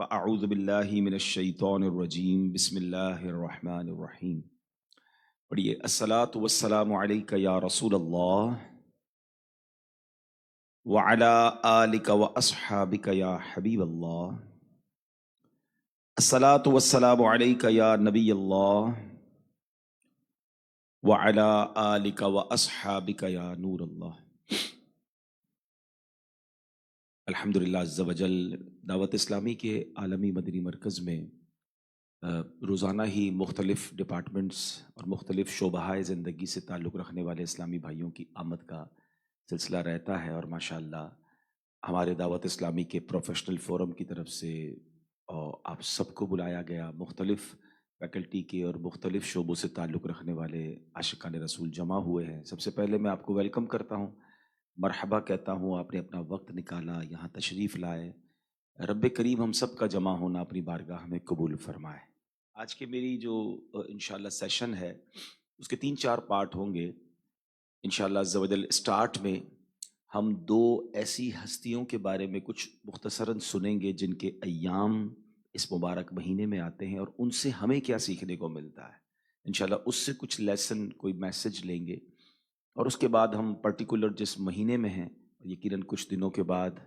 فاعوذ باللہ من الشیطان الرجیم بسم اللہ الرحمن الرحیم۔ پڑھیے، الصلاۃ والسلام علیک یا رسول اللہ وعلی آلک واصحابک یا حبیب اللہ۔ الصلاۃ والسلام علیک یا نبی اللہ وعلی آلک واصحابک یا نور اللہ۔ الحمدللہ عز وجل دعوت اسلامی کے عالمی مدنی مرکز میں روزانہ ہی مختلف ڈپارٹمنٹس اور مختلف شعبہ زندگی سے تعلق رکھنے والے اسلامی بھائیوں کی آمد کا سلسلہ رہتا ہے، اور ماشاءاللہ ہمارے دعوت اسلامی کے پروفیشنل فورم کی طرف سے آپ سب کو بلایا گیا۔ مختلف فیکلٹی کے اور مختلف شعبوں سے تعلق رکھنے والے عاشقان رسول جمع ہوئے ہیں۔ سب سے پہلے میں آپ کو ویلکم کرتا ہوں، مرحبا کہتا ہوں، آپ نے اپنا وقت نکالا، یہاں تشریف لائے۔ رب کریم ہم سب کا جمع ہونا اپنی بارگاہ میں قبول فرمائے۔ آج کی میری جو انشاءاللہ سیشن ہے اس کے 3-4 پارٹ ہوں گے انشاءاللہ عز و جل۔ اسٹارٹ میں ہم 2 ایسی ہستیوں کے بارے میں کچھ مختصراً سنیں گے جن کے ایام اس مبارک مہینے میں آتے ہیں اور ان سے ہمیں کیا سیکھنے کو ملتا ہے۔ انشاءاللہ اس سے کچھ لیسن، کوئی میسج لیں گے، اور اس کے بعد ہم پرٹیکولر جس مہینے میں ہیں، یقیناً کچھ دنوں کے بعد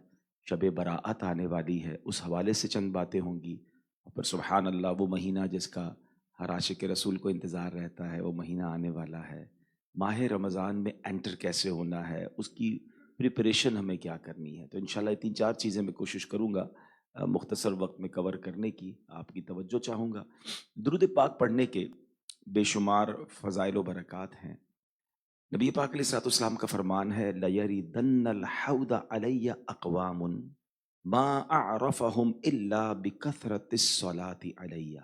شب براءت آنے والی ہے، اس حوالے سے چند باتیں ہوں گی۔ اور پھر سبحان اللہ، وہ مہینہ جس کا ہر عاشق رسول کو انتظار رہتا ہے، وہ مہینہ آنے والا ہے۔ ماہ رمضان میں انٹر کیسے ہونا ہے، اس کی پریپریشن ہمیں کیا کرنی ہے۔ تو انشاءاللہ یہ 3-4 چیزیں میں کوشش کروں گا مختصر وقت میں کور کرنے کی، آپ کی توجہ چاہوں گا۔ درود پاک پڑھنے کے بے شمار فضائل و برکات ہیں۔ نبی پاک علیہ الصلوۃ والسلام کا فرمان ہے، لَيَرِدَنَّ الْحَوْضَ عَلَيَّ أَقْوَامٌ مَا أَعْرَفَهُمْ إِلَّا بِكَثْرَةِ الصَّلَاةِ عَلَيَّ۔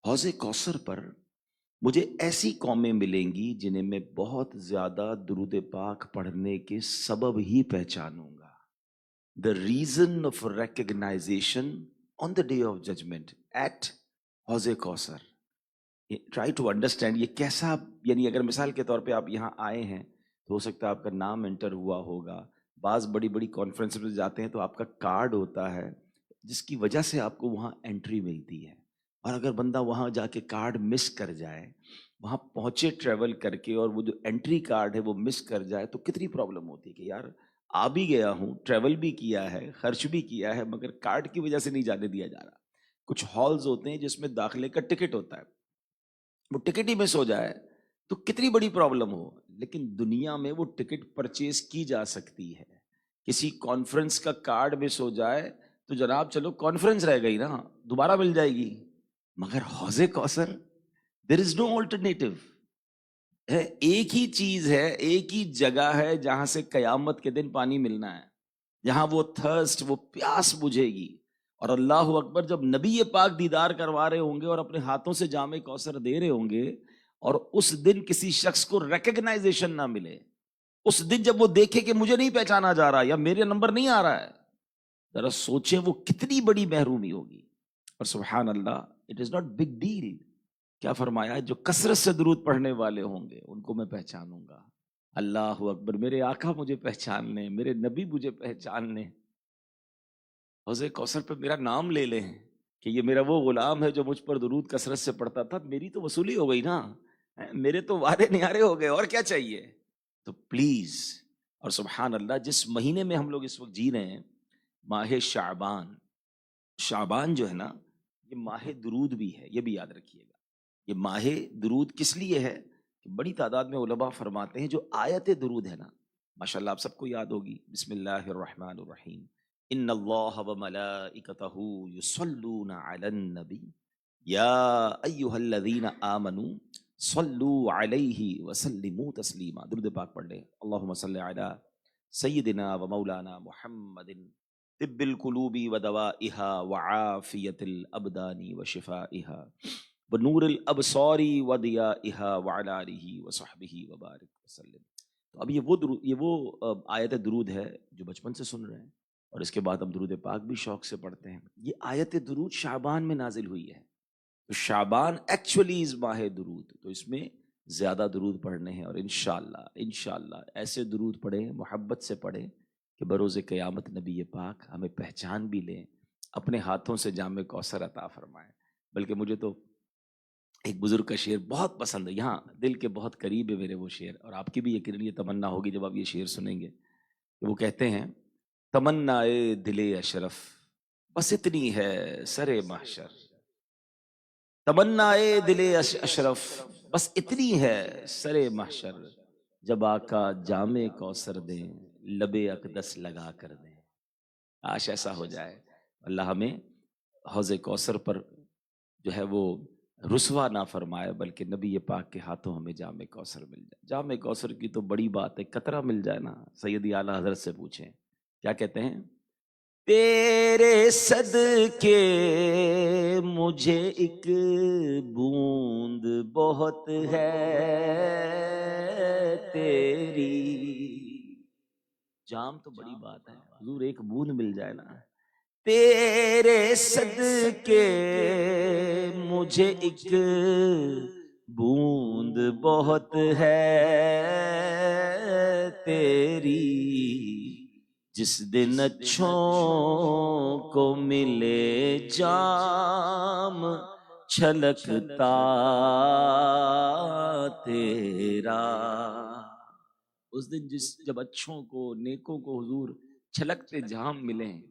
حوض کوثر پر مجھے ایسی قومیں ملیں گی جنہیں میں بہت زیادہ درود پاک پڑھنے کے سبب ہی پہچانوں گا۔ The reason of recognition on the day of judgment at حوض کوثر۔ ٹرائی ٹو انڈرسٹینڈ یہ کیسا، یعنی اگر مثال کے طور پہ آپ یہاں آئے ہیں تو ہو سکتا ہے آپ کا نام انٹر ہوا ہوگا۔ بعض بڑی بڑی کانفرنس میں جاتے ہیں تو آپ کا کارڈ ہوتا ہے جس کی وجہ سے آپ کو وہاں انٹری ملتی ہے، اور اگر بندہ وہاں جا کے کارڈ مس کر جائے، وہاں پہنچے ٹریول کر کے، اور وہ جو انٹری کارڈ ہے وہ مس کر جائے، تو کتنی پرابلم ہوتی ہے کہ یار آ بھی گیا ہوں، ٹریول بھی کیا ہے، خرچ بھی کیا ہے، مگر کارڈ کی وجہ سے نہیں جانے دیا جا رہا۔ کچھ ہالز ہوتے ہیں جس میں داخلے کا ٹکٹ ہوتا ہے، وہ ٹکٹ ہی مس ہو جائے تو کتنی بڑی پرابلم ہو۔ لیکن دنیا میں وہ ٹکٹ پرچیز کی جا سکتی ہے۔ کسی کانفرنس کا کارڈ مس ہو جائے تو جناب چلو کانفرنس رہ گئی نا، دوبارہ مل جائے گی، مگر حوض کوثر دیر از نو آلٹرنیٹو ہے۔ ایک ہی چیز ہے، ایک ہی جگہ ہے جہاں سے قیامت کے دن پانی ملنا ہے، جہاں وہ تھرسٹ، وہ پیاس بجھے گی۔ اور اللہ اکبر، جب نبی پاک دیدار کروا رہے ہوں گے اور اپنے ہاتھوں سے جام کوثر دے رہے ہوں گے، اور اس دن کسی شخص کو ریکگنائزیشن نہ ملے، اس دن جب وہ دیکھے کہ مجھے نہیں پہچانا جا رہا یا میرے نمبر نہیں آ رہا ہے، ذرا سوچیں وہ کتنی بڑی محرومی ہوگی۔ اور سبحان اللہ، it is not big deal. کیا فرمایا؟ جو کثرت سے درود پڑھنے والے ہوں گے ان کو میں پہچانوں گا۔ اللہ اکبر، میرے آقا مجھے پہچان لیں، میرے نبی مجھے پہچان لیں، حوض کوثر پہ میرا نام لے لیں کہ یہ میرا وہ غلام ہے جو مجھ پر درود کثرت سے پڑھتا تھا۔ میری تو وصولی ہو گئی نا، میرے تو وعدے نیارے ہو گئے، اور کیا چاہیے؟ تو پلیز، اور سبحان اللہ، جس مہینے میں ہم لوگ اس وقت جی رہے ہیں، ماہ شعبان، شعبان جو ہے نا، یہ ماہ درود بھی ہے، یہ بھی یاد رکھیے گا۔ یہ ماہ درود کس لیے ہے کہ بڑی تعداد میں علماء فرماتے ہیں جو آیت درود ہے نا، ماشاءاللہ آپ سب کو یاد ہوگی، بسم اللہ الرحمن الرحیم، ان اللہ وملائکتہ یصلون علی النبی یا ایھا الذین آمنوا صلوا علیہ وسلموا تسلیما۔ درود پاک پڑھ لیں۔ اللہم صل علی سیدنا و مولانا محمد طب القلوب ودوائها وعافیت الابدان وشفائها ونور الابصار وضیائها وعلی آلہ وصحبہ وبارک وسلم۔ تو اب یہ وہ آیت درود ہے جو بچپن سے سن رہے ہیں، اور اس کے بعد ہم درود پاک بھی شوق سے پڑھتے ہیں۔ یہ آیت درود شعبان میں نازل ہوئی ہے، تو شعبان ایکچولی از ماہ درود، تو اس میں زیادہ درود پڑھنے ہیں، اور انشاءاللہ ایسے درود پڑھیں، محبت سے پڑھیں کہ بروز قیامت نبی پاک ہمیں پہچان بھی لیں، اپنے ہاتھوں سے جام کوثر عطا فرمائے۔ بلکہ مجھے تو ایک بزرگ کا شعر بہت پسند ہے، یہاں دل کے بہت قریب ہے میرے وہ شعر، اور آپ کی بھی یقیناً یہ تمنا ہوگی جب آپ یہ شعر سنیں گے کہ وہ کہتے ہیں: تمنائے دل اشرف بس اتنی ہے سر محشر، تمنائے دل اشرف بس اتنی ہے سر محشر، جب آقا جام کوثر دیں لب اقدس لگا کر دیں۔ کاش ایسا ہو جائے، اللہ ہمیں حوض کوثر پر جو ہے وہ رسوا نہ فرمائے، بلکہ نبی پاک کے ہاتھوں ہمیں جام کوثر مل جائے۔ جام کوثر کی تو بڑی بات ہے، قطرہ مل جائے نا، سیدی اعلیٰ حضرت سے پوچھیں کیا کہتے ہیں: تیرے صدقے مجھے ایک بوند بہت ہے تیری۔ جام تو بڑی بات ہے حضور، ایک بوند مل جائے نا۔ تیرے صدقے مجھے ایک بوند بہت ہے تیری، جس دن اچھوں کو ملے جام چھلکتا تیرا۔ اس دن جب اچھوں کو نیکوں کو حضور چھلکتے جام ملیں،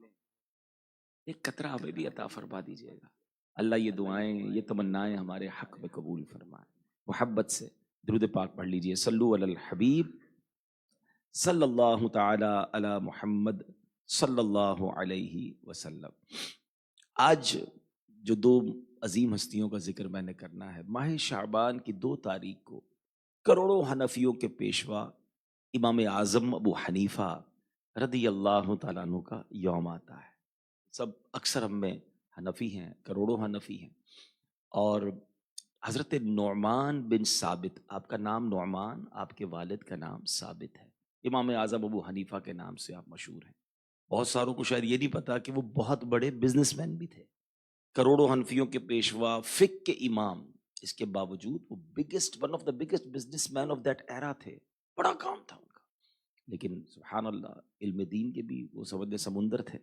ایک قطرہ ہمیں بھی عطا فرما دیجیے گا۔ اللہ یہ دعائیں، یہ تمنائیں ہمارے حق میں قبول فرمائے۔ محبت سے درود پاک پڑھ لیجئے، صلو علی الحبیب صلی اللہ تعالی علی محمد صلی اللہ علیہ وسلم۔ آج جو دو عظیم ہستیوں کا ذکر میں نے کرنا ہے، ماہ شعبان کی 2 تاریخ کو کروڑوں حنفیوں کے پیشوا امام اعظم ابو حنیفہ رضی اللہ تعالیٰ عنہ کا یوم آتا ہے۔ سب اکثر ہم میں حنفی ہیں، کروڑوں حنفی ہیں، اور حضرت نعمان بن ثابت، آپ کا نام نعمان، آپ کے والد کا نام ثابت ہے، امام اعظم ابو حنیفہ کے نام سے آپ مشہور ہیں۔ بہت ساروں کو شاید یہ نہیں پتا کہ وہ بہت بڑے بزنس مین بھی تھے، کروڑوں حنفیوں کے پیشوا، فقہ کے امام، اس کے باوجود وہ one of the biggest business man of that era تھے، بڑا کام تھا ان کا۔ لیکن سبحان اللہ، علم دین کے بھی وہ سمجھے سمندر تھے،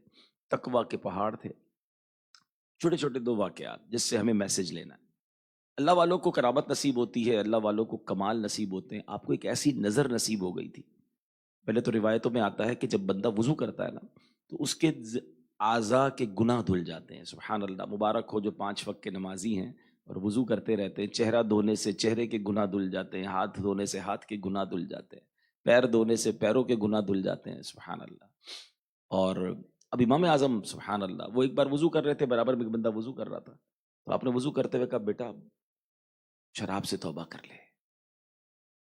تقویٰ کے پہاڑ تھے۔ چھوٹے چھوٹے 2 واقعات جس سے ہمیں میسج لینا ہے۔ اللہ والوں کو کرامت نصیب ہوتی ہے، اللہ والوں کو کمال نصیب ہوتے ہیں۔ آپ کو ایک ایسی نظر نصیب ہو گئی تھی۔ پہلے تو روایتوں میں آتا ہے کہ جب بندہ وضو کرتا ہے نا تو اس کے اعضاء کے گناہ دھل جاتے ہیں۔ سبحان اللہ، مبارک ہو جو 5 وقت کے نمازی ہیں اور وضو کرتے رہتے ہیں۔ چہرہ دھونے سے چہرے کے گناہ دھل جاتے ہیں، ہاتھ دھونے سے ہاتھ کے گناہ دھل جاتے ہیں، پیر دھونے سے پیروں کے گناہ دھل جاتے ہیں۔ سبحان اللہ۔ اور اب امام اعظم سبحان اللہ وہ ایک بار وضو کر رہے تھے، برابر میں ایک بندہ وضو کر رہا تھا، تو آپ نے وضو کرتے ہوئے کہا بیٹا شراب سے توبہ کر لے۔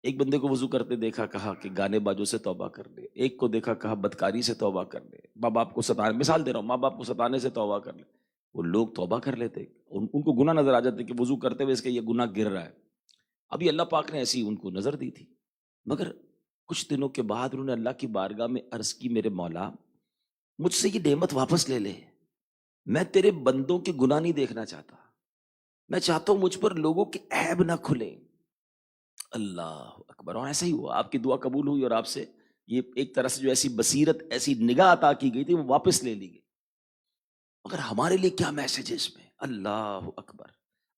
ایک بندے کو وضو کرتے دیکھا، کہا کہ گانے بازوں سے توبہ کر لے۔ ایک کو دیکھا، کہا بدکاری سے توبہ کر لے، ماں باپ کو ستانے، مثال دے رہا ہوں، ماں باپ کو ستانے سے توبہ کر لے۔ وہ لوگ توبہ کر لیتے، ان کو گناہ نظر آ جاتے کہ وضو کرتے ہوئے اس کے یہ گناہ گر رہا ہے۔ ابھی اللہ پاک نے ایسی ان کو نظر دی تھی، مگر کچھ دنوں کے بعد انہوں نے اللہ کی بارگاہ میں عرض کی، میرے مولا مجھ سے یہ نعمت واپس لے لے، میں تیرے بندوں کے گناہ نہیں دیکھنا چاہتا، میں چاہتا ہوں مجھ پر لوگوں کے عیب نہ کھلے۔ اللہ اکبر۔ اور ایسا ہی ہوا، آپ کی دعا قبول ہوئی اور آپ سے یہ ایک طرح سے جو ایسی بصیرت، ایسی نگاہ عطا کی گئی تھی وہ واپس لے لی گئی۔ مگر ہمارے لیے کیا میسج ہے اس میں؟ اللہ اکبر۔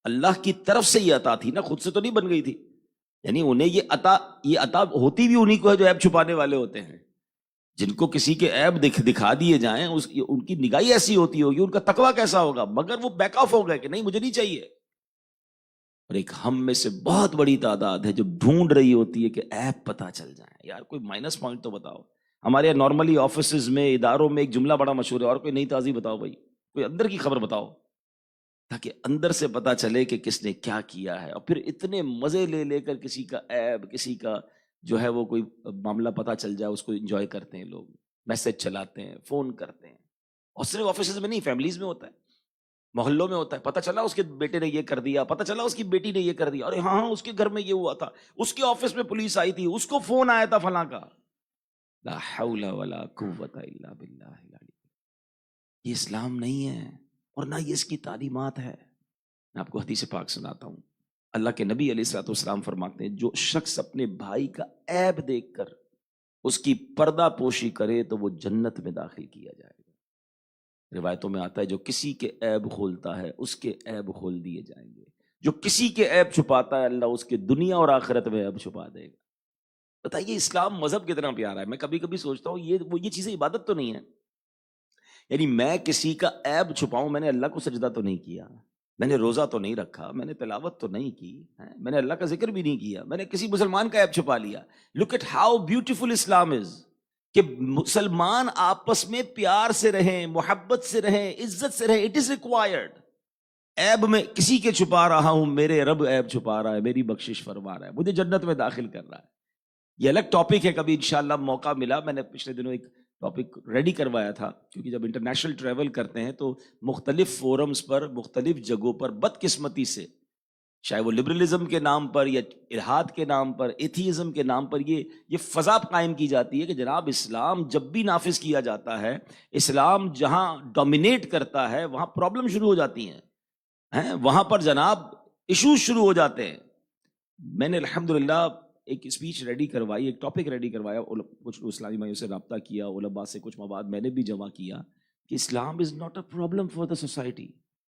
اللہ کی طرف سے یہ عطا تھی نا، خود سے تو نہیں بن گئی تھی، یعنی انہیں یہ عطا ہوتی بھی انہی کو ہے جو عیب چھپانے والے ہوتے ہیں۔ جن کو کسی کے عیب دکھا دیے جائیں، ان کی نگاہی ایسی ہوتی ہوگی، ان کا تقویٰ کیسا ہوگا، مگر وہ بیک آف ہو گئے کہ نہیں مجھے نہیں چاہیے۔ اور ایک ہم میں سے بہت بڑی تعداد ہے جو ڈھونڈ رہی ہوتی ہے کہ عیب پتہ چل جائے۔ یار کوئی مائنس پوائنٹ تو بتاؤ۔ ہمارے یہاں نارملی آفیسز میں، اداروں میں ایک جملہ بڑا مشہور ہے، اور کوئی نئی تازی بتاؤ بھائی، کوئی اندر کی خبر بتاؤ، تاکہ اندر سے پتہ چلے کہ کس نے کیا کیا ہے۔ اور پھر اتنے مزے لے لے کر کسی کا عیب، کسی کا جو ہے وہ کوئی معاملہ پتہ چل جائے، اس کو انجوائے کرتے ہیں لوگ، میسج چلاتے ہیں، فون کرتے ہیں۔ اور صرف آفیسز میں نہیں، فیملیز میں ہوتا ہے، محلوں میں ہوتا ہے، پتہ چلا اس کے بیٹے نے یہ کر دیا، پتہ چلا اس کی بیٹی نے یہ کر دیا، ارے ہاں اس کے گھر میں یہ ہوا تھا، اس کے آفس میں پولیس آئی تھی، اس کو فون آیا تھا فلاں کا۔ لا حول ولا قوت الا باللہ العلی۔ یہ اسلام نہیں ہے اور نہ یہ اس کی تعلیمات ہے۔ میں آپ کو حدیث پاک سناتا ہوں۔ اللہ کے نبی علیہ الصلوۃ والسلام فرماتے ہیں، جو شخص اپنے بھائی کا عیب دیکھ کر اس کی پردہ پوشی کرے تو وہ جنت میں داخل کیا جائے گا۔ روایتوں میں آتا ہے جو کسی کے عیب کھولتا ہے اس کے عیب کھول دیے جائیں گے، جو کسی کے عیب چھپاتا ہے اللہ اس کے دنیا اور آخرت میں عیب چھپا دے گا۔ بتائیے اسلام مذہب کتنا پیارا ہے۔ میں کبھی کبھی سوچتا ہوں یہ چیزیں عبادت تو نہیں ہے؟ یعنی میں کسی کا عیب چھپاؤں، میں نے اللہ کو سجدہ تو نہیں کیا، میں نے روزہ تو نہیں رکھا، میں نے تلاوت تو نہیں کی، میں نے اللہ کا ذکر بھی نہیں کیا، میں نے کسی مسلمان کا عیب چھپا لیا۔ لک ایٹ ہاؤ بیوٹیفل اسلام از، کہ مسلمان آپس میں پیار سے رہیں، محبت سے رہیں، عزت سے رہیں۔ It is required. عیب میں کسی کے چھپا رہا ہوں، میرے رب عیب چھپا رہا ہے، میری بخشش فرما رہا ہے، مجھے جنت میں داخل کر رہا ہے۔ یہ الگ ٹاپک ہے، کبھی انشاءاللہ موقع ملا، میں نے پچھلے دنوں ایک ٹاپک ریڈی کروایا تھا، کیونکہ جب انٹرنیشنل ٹریول کرتے ہیں تو مختلف فورمز پر، مختلف جگہوں پر بدقسمتی سے، چاہے وہ لبرلزم کے نام پر یا الحاد کے نام پر، ایتھیزم کے نام پر، یہ فضا قائم کی جاتی ہے کہ جناب اسلام جب بھی نافذ کیا جاتا ہے، اسلام جہاں ڈومینیٹ کرتا ہے وہاں پرابلم شروع ہو جاتی ہیں، وہاں پر جناب ایشوز شروع ہو جاتے ہیں۔ میں نے الحمدللہ ایک اسپیچ ریڈی کروائی، ایک ٹاپک ریڈی کروایا، کچھ اسلامی بھائیوں سے رابطہ کیا، علماء سے کچھ مواد میں نے بھی جمع کیا کہ Islam is not a problem for the society,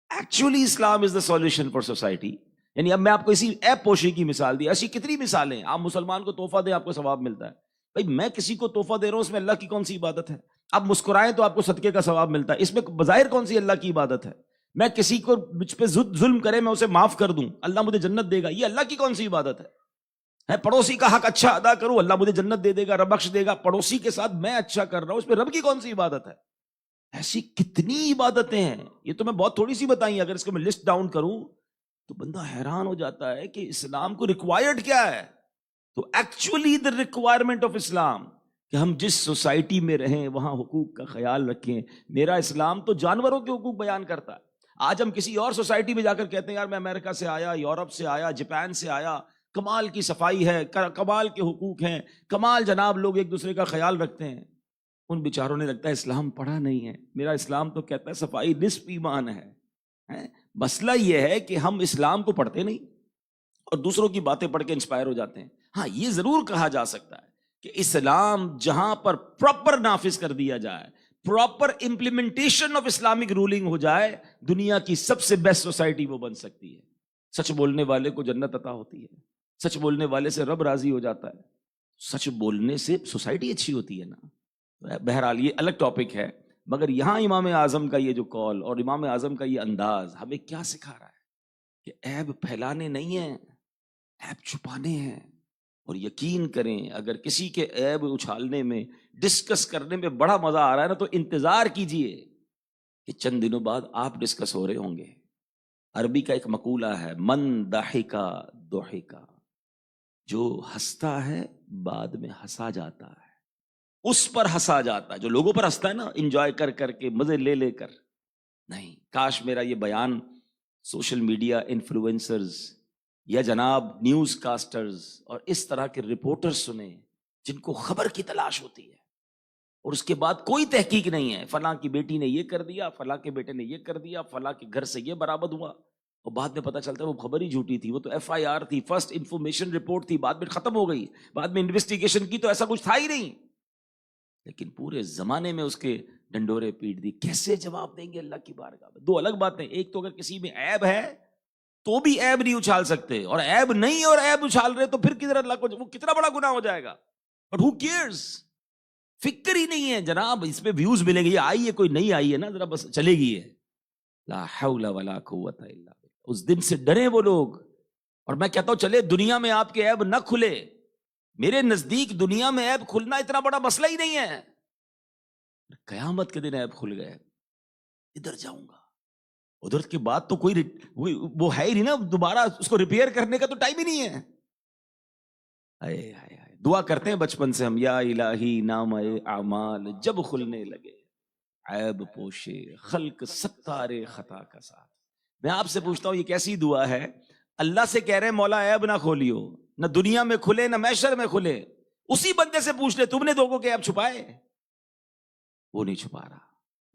actually Islam is the solution for society. یعنی اب میں آپ کو اسی ایپ پوشی کی مثال دی، ایسی کتنی مثالیں ہیں۔ آپ مسلمان کو تحفہ دیں، آپ کو ثواب ملتا ہے۔ بھائی میں کسی کو تحفہ دے رہا ہوں، اس میں اللہ کی کون سی عبادت ہے؟ آپ مسکرائیں تو آپ کو صدقے کا ثواب ملتا ہے، اس میں بظاہر کون سی اللہ کی عبادت ہے؟ میں کسی کو مجھ پہ ظلم کرے میں اسے معاف کر دوں، اللہ مجھے جنت دے گا، یہ اللہ کی کون سی عبادت ہے؟ پڑوسی کا حق اچھا ادا کروں، اللہ مجھے جنت دے دے گا، رب بخش دے گا۔ پڑوسی کے ساتھ میں اچھا کر رہا ہوں، اس پہ رب کی کون سی عبادت ہے؟ ایسی کتنی عبادتیں ہیں، یہ تو میں بہت تھوڑی سی بتائیں، اگر اس کو میں لسٹ ڈاؤن کروں تو بندہ حیران ہو جاتا ہے کہ اسلام کو ریکوائرڈ کیا ہے۔ تو ایکچولی دا ریکوائرمنٹ آف اسلام کہ ہم جس سوسائٹی میں رہیں وہاں حقوق کا خیال رکھیں۔ میرا اسلام تو جانوروں کے حقوق بیان کرتا ہے۔ آج ہم کسی اور سوسائٹی میں جا کر کہتے ہیں یار میں امریکہ سے آیا، یورپ سے آیا، جاپان سے آیا، کمال کی صفائی ہے، کمال کے حقوق ہیں، کمال جناب لوگ ایک دوسرے کا خیال رکھتے ہیں۔ ان بیچاروں نے لگتا ہے اسلام پڑھا نہیں ہے۔ میرا اسلام تو کہتا ہے صفائی نصف ایمان ہے۔ مسئلہ یہ ہے کہ ہم اسلام کو پڑھتے نہیں اور دوسروں کی باتیں پڑھ کے انسپائر ہو جاتے ہیں۔ ہاں یہ ضرور کہا جا سکتا ہے کہ اسلام جہاں پر پراپر نافذ کر دیا جائے، proper implementation of Islamic ruling ہو جائے، دنیا کی سب سے بیسٹ سوسائٹی وہ بن سکتی ہے۔ سچ بولنے والے کو جنت عطا ہوتی ہے، سچ بولنے والے سے رب راضی ہو جاتا ہے، سچ بولنے سے سوسائٹی اچھی ہوتی ہے نا۔ بہرحال یہ الگ ٹاپک ہے، مگر یہاں امام اعظم کا یہ جو کال اور امام اعظم کا یہ انداز ہمیں کیا سکھا رہا ہے کہ عیب پھیلانے نہیں ہیں، عیب چھپانے ہیں۔ اور یقین کریں اگر کسی کے عیب اچھالنے میں، ڈسکس کرنے میں بڑا مزہ آ رہا ہے نا، تو انتظار کیجئے کہ چند دنوں بعد آپ ڈسکس ہو رہے ہوں گے۔ عربی کا ایک مقولہ ہے، من ضحکا ضحکا، جو ہنستا ہے بعد میں ہنسا جاتا ہے، اس پر ہنسا جاتا ہے۔ جو لوگوں پر ہنستا ہے نا، انجوائے کر کر کے، مزے لے لے کر، نہیں۔ کاش میرا یہ بیان سوشل میڈیا انفلوئنسرز یا جناب نیوز کاسٹرز اور اس طرح کے رپورٹر سنیں جن کو خبر کی تلاش ہوتی ہے اور اس کے بعد کوئی تحقیق نہیں ہے، فلاں کی بیٹی نے یہ کر دیا، فلاں کے بیٹے نے یہ کر دیا، فلاں کے گھر سے یہ برآمد ہوا، اور بعد میں پتہ چلتا ہے وہ خبر ہی جھوٹی تھی، وہ تو ایف آئی آر تھی، فرسٹ انفارمیشن رپورٹ تھی، بعد میں ختم ہو گئی، بعد میں انویسٹیگیشن کی تو ایسا کچھ تھا ہی نہیں۔ لیکن پورے زمانے میں اس کے ڈنڈورے پیٹ دی۔ کیسے جواب دیں گے اللہ کی بارگاہ میں؟ دو الگ باتیں، ایک تو اگر کسی میں عیب ہے تو بھی عیب نہیں اچھال سکتے، اور عیب نہیں اور عیب اچھال رہے تو پھر کدھر اللہ کو، وہ کتنا بڑا گناہ ہو جائے گا۔ بٹ ہو کیئرز، فکر ہی نہیں ہے جناب، اس پہ ویوز ملیں گے، یہ آئی ہے کوئی نہیں آئی ہے نا، ذرا بس چلے گی ہے۔ لا حول ولا قوت الا باللہ۔ اس دن سے ڈرے وہ لوگ۔ اور میں کہتا ہوں چلے دنیا میں آپ کے عیب نہ کھلے، میرے نزدیک دنیا میں عیب کھلنا اتنا بڑا مسئلہ ہی نہیں ہے۔ قیامت کے دن عیب کھل گئے، ادھر جاؤں گا، ادھر کے بعد تو کوئی وہ ہے ہی نہیں نا، دوبارہ اس کو ریپیئر کرنے کا تو ٹائم ہی نہیں ہے۔ دعا کرتے ہیں بچپن سے ہم، یا الہی نام اعمال جب کھلنے لگے، عیب پوشے خلق ستارے خطا کا ساتھ۔ میں آپ سے پوچھتا ہوں یہ کیسی دعا ہے؟ اللہ سے کہہ رہے ہیں مولا عیب نہ کھولیو، نہ دنیا میں کھلے نہ محشر میں کھلے۔ اسی بندے سے پوچھ لے تم نے لوگوں کے عیب چھپائے؟ وہ نہیں چھپا رہا،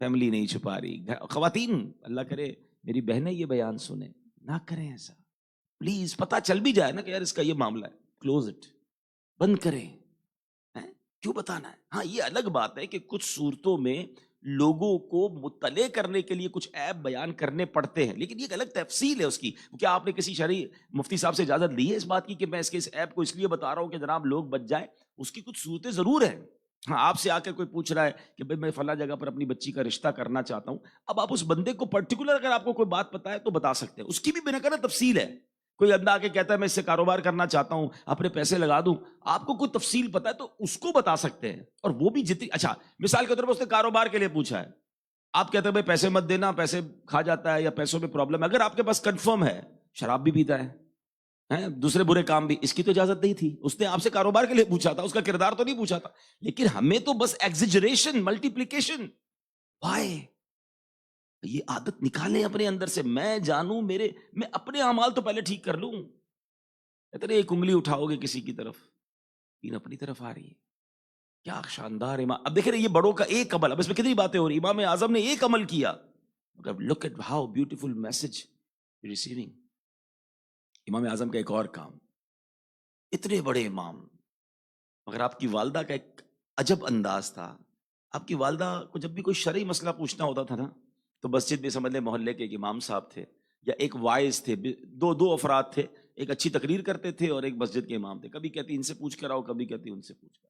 فیملی نہیں چھپا رہی۔ خواتین اللہ کرے میری بہنیں یہ بیان سنیں، نہ کریں ایسا پلیز۔ پتہ چل بھی جائے نا کہ یار اس کا یہ معاملہ ہے، کلوز اٹ، بند کریں۔ کیوں بتانا ہے؟ ہاں یہ الگ بات ہے کہ کچھ صورتوں میں لوگوں کو مطلع کرنے کے لیے کچھ عیب بیان کرنے پڑتے ہیں، لیکن یہ ایک الگ تفصیل ہے اس کی. کیا آپ نے کسی شرعی مفتی صاحب سے اجازت لی ہے اس بات کی کہ میں اس عیب کو اس لیے بتا رہا ہوں کہ جناب لوگ بچ جائیں؟ اس کی کچھ صورتیں ضرور ہیں. ہاں، آپ سے آ کے کوئی پوچھ رہا ہے کہ بھائی میں فلاں جگہ پر اپنی بچی کا رشتہ کرنا چاہتا ہوں، اب آپ اس بندے کو پرٹیکولر اگر آپ کو کوئی بات پتہ ہے تو بتا سکتے ہیں، اس کی بھی بنا کرنا تفصیل ہے. کوئی بندہ آ کے کہتا ہے میں اس سے کاروبار کرنا چاہتا ہوں، اپنے پیسے لگا دوں، آپ کو کوئی تفصیل پتہ ہے تو اس کو بتا سکتے ہیں. اور وہ بھی جتنی اچھا مثال کے طور پر اس نے کاروبار کے لیے پوچھا ہے، آپ کہتے ہیں بھائی پیسے مت دینا، پیسے کھا جاتا ہے یا پیسوں میں پرابلم ہے. اگر آپ کے پاس کنفرم ہے شراب بھی پیتا ہے ہیں، دوسرے برے کام بھی، اس کی تو اجازت نہیں تھی. اس نے آپ سے کاروبار کے لیے پوچھا تھا، اس کا کردار تو نہیں پوچھا تھا. لیکن ہمیں تو بس ایگزیجریشن، ملٹیپلیکیشن. وائے یہ عادت نکالیں اپنے اندر سے. میں جانوں میں اپنے اعمال تو پہلے ٹھیک کر لوں. اتنے ایک انگلی اٹھاؤ گے کسی کی طرف، تین اپنی طرف آ رہی ہے. کیا شاندار امام. اب دیکھ رہے یہ بڑوں کا ایک عمل، اب اس میں کتنی باتیں ہو رہی. امام اعظم نے ایک عمل کیا، مگر look at how beautiful message receiving. امام اعظم کا ایک اور کام، اتنے بڑے امام، مگر آپ کی والدہ کا ایک عجب انداز تھا. آپ کی والدہ کو جب بھی کوئی شرعی مسئلہ پوچھنا ہوتا تھا نا، تو مسجد میں سمجھ لیں محلے کے ایک امام صاحب تھے یا ایک وائز تھے، دو افراد تھے، ایک اچھی تقریر کرتے تھے اور ایک مسجد کے امام تھے. کبھی کہتی ان سے پوچھ کر آؤ، کبھی کہتی ان سے پوچھ کر.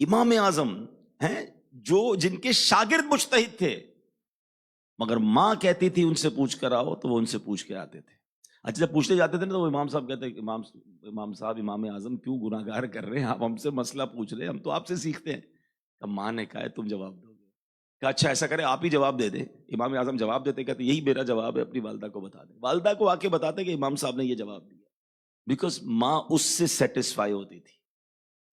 امام اعظم ہیں جو جن کے شاگرد مجتہد تھے، مگر ماں کہتی تھی ان سے پوچھ کر آؤ تو وہ ان سے پوچھ کے آتے تھے. اچھا جب پوچھتے جاتے تھے نا تو وہ امام صاحب کہتے ہیں امام صاحب، امام اعظم کیوں گناہ گار کر رہے ہیں آپ ہم سے مسئلہ پوچھ رہے ہیں، ہم تو آپ سے سیکھتے ہیں. اب ماں نے کہا ہے تم جواب دو گے. کہا اچھا ایسا کرے آپ ہی جواب دے دیں. امام اعظم جواب دیتے، کہتے یہی میرا جواب ہے، اپنی والدہ کو بتا دیں. والدہ کو آ کے بتاتے کہ امام صاحب نے یہ جواب دیا، بیکاز ماں اس سے سیٹسفائی ہوتی تھی.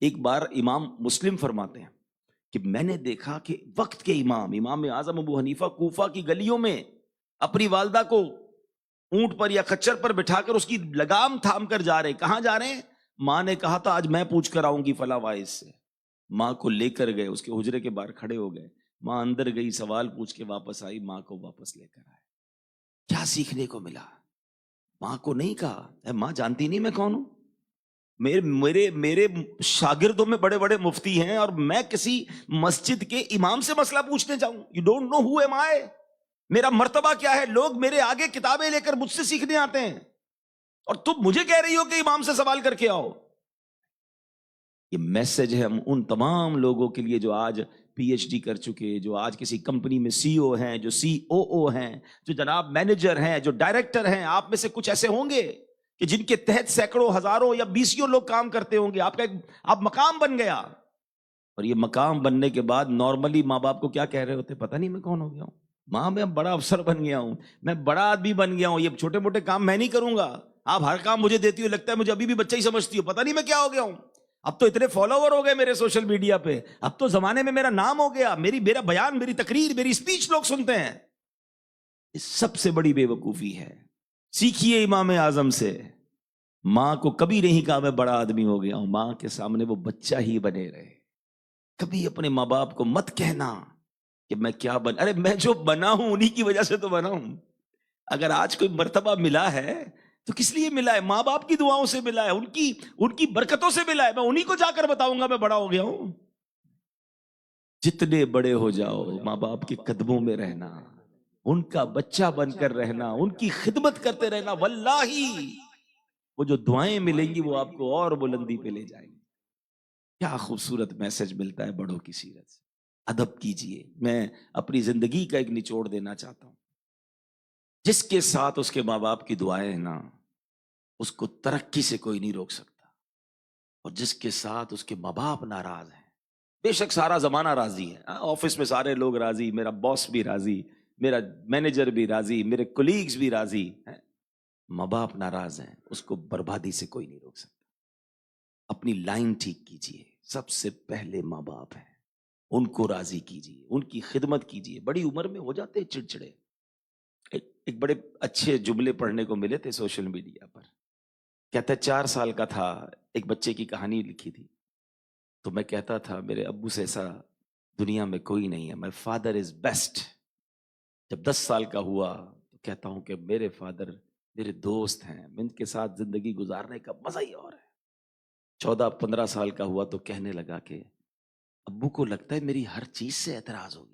ایک بار امام مسلم فرماتے ہیں کہ میں نے دیکھا کہ وقت کے امام اعظم ابو حنیفہ کوفہ کی گلیوں میں اپنی والدہ کو اونٹ پر یا خچر پر بٹھا کر اس کی لگام تھام کر جا رہے. کہاں جا رہے ہیں؟ ماں نے کہا تھا آج میں پوچھ کر آؤں گی فلاں وائز سے. ماں کو لے کر گئے، اس کے حجرے کے باہر کھڑے ہو گئے. ماں اندر گئی، سوال پوچھ کے واپس آئی، ماں کو واپس لے کر آئے. کیا سیکھنے کو ملا؟ ماں کو نہیں کہا اے ماں جانتی نہیں میں کون ہوں، میرے شاگردوں میں بڑے بڑے مفتی ہیں اور میں کسی مسجد کے امام سے مسئلہ پوچھنے جاؤں؟ You don't know who am I, میرا مرتبہ کیا ہے. لوگ میرے آگے کتابیں لے کر مجھ سے سیکھنے آتے ہیں اور تم مجھے کہہ رہی ہو کہ امام سے سوال کر کے آؤ. یہ میسج ہے ہم ان تمام لوگوں کے لیے جو آج پی ایچ ڈی کر چکے، جو آج کسی کمپنی میں سی او ہیں، جو سی او او ہیں، جو جناب مینیجر ہیں، جو ڈائریکٹر ہیں. آپ میں سے کچھ ایسے ہوں گے کہ جن کے تحت سینکڑوں، ہزاروں یا بیسیوں لوگ کام کرتے ہوں گے. آپ مقام بن گیا، اور یہ مقام بننے کے بعد نارملی ماں باپ کو کیا کہہ رہے ہوتے؟ پتہ نہیں میں کون ہو گیا ہوں، ماں میں بڑا افسر بن گیا ہوں، میں بڑا آدمی بن گیا ہوں، یہ چھوٹے موٹے کام میں نہیں کروں گا. آپ ہر کام مجھے دیتی ہو، لگتا ہے مجھے ابھی بھی بچہ ہی سمجھتی ہو، پتہ نہیں میں کیا ہو گیا ہوں. اب تو اتنے فالوور ہو گئے میرے سوشل میڈیا پہ، اب تو زمانے میں میرا نام ہو گیا، میرا بیان، میری تقریر، میری اسپیچ لوگ سنتے ہیں. یہ سب سے بڑی بے وقوفی ہے. سیکھیے امام اعظم سے. ماں کو کبھی نہیں کہا میں بڑا آدمی ہو گیا ہوں، ماں کے سامنے وہ بچہ ہی بنے رہے. کبھی اپنے ماں باپ کو مت کہنا کہ میں کیا ارے میں جو بنا ہوں انہی کی وجہ سے تو بنا ہوں. اگر آج کوئی مرتبہ ملا ہے تو کس لیے ملا ہے؟ ماں باپ کی دعاؤں سے ملا ہے، ان کی برکتوں سے ملا ہے. میں انہی کو جا کر بتاؤں گا میں بڑا ہو گیا ہوں. جتنے بڑے ہو جاؤ ماں باپ کے قدموں میں رہنا، ان کا بچہ بن کر رہنا، ان کی خدمت کرتے رہنا. واللہ وہ جو دعائیں ملیں گی وہ آپ کو اور بلندی پہ لے جائیں گی. کیا خوبصورت میسج ملتا ہے بڑوں کی سیرت سے. ادب کیجئے. میں اپنی زندگی کا ایک نچوڑ دینا چاہتا ہوں. جس کے ساتھ اس کے ماں باپ کی دعائیں ہیں نا، اس کو ترقی سے کوئی نہیں روک سکتا. اور جس کے ساتھ اس کے ماں باپ ناراض ہیں، بے شک سارا زمانہ راضی ہے، آفس میں سارے لوگ راضی، میرا باس بھی راضی، میرا مینیجر بھی راضی، میرے کولیگز بھی راضی ہیں، ماں باپ ناراض ہیں، اس کو بربادی سے کوئی نہیں روک سکتا. اپنی لائن ٹھیک کیجئے. سب سے پہلے ماں باپ ہیں، ان کو راضی کیجئے، ان کی خدمت کیجئے. بڑی عمر میں ہو جاتے ہیں چڑچڑے. ایک بڑے اچھے جملے پڑھنے کو ملے تھے سوشل میڈیا پر. کہتا ہے 4 سال کا تھا، ایک بچے کی کہانی لکھی تھی. تو میں کہتا تھا میرے ابو سے ایسا دنیا میں کوئی نہیں ہے، مائی فادر از بیسٹ. جب 10 سال کا ہوا تو کہتا ہوں کہ میرے فادر میرے دوست ہیں، میں ان کے ساتھ زندگی گزارنے کا مزہ ہی اور ہے. 14-15 سال کا ہوا تو کہنے لگا کہ ابو کو لگتا ہے میری ہر چیز سے اعتراض ہو گیا.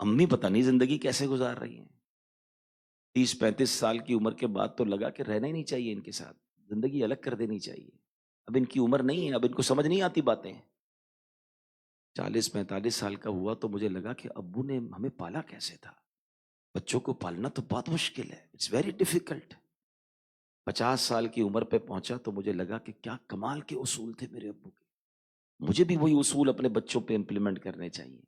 امی پتہ نہیں زندگی کیسے گزار رہی ہیں. 30-35 سال کی عمر کے بعد تو لگا کہ رہنا ہی نہیں چاہیے ان کے ساتھ, زندگی الگ کر دینی چاہیے. اب ان کی عمر نہیں ہے, اب ان کو سمجھ نہیں آتی باتیں. 40-45 سال کا ہوا تو مجھے لگا کہ ابو نے ہمیں پالا کیسے تھا. بچوں کو پالنا تو بہت مشکل ہے, اٹس ویری ڈیفیکلٹ. 50 سال کی عمر پہ پہنچا تو مجھے لگا کہ کیا کمال کے اصول تھے میرے ابو کے, مجھے بھی وہی اصول اپنے بچوں پہ امپلیمنٹ کرنے چاہیے.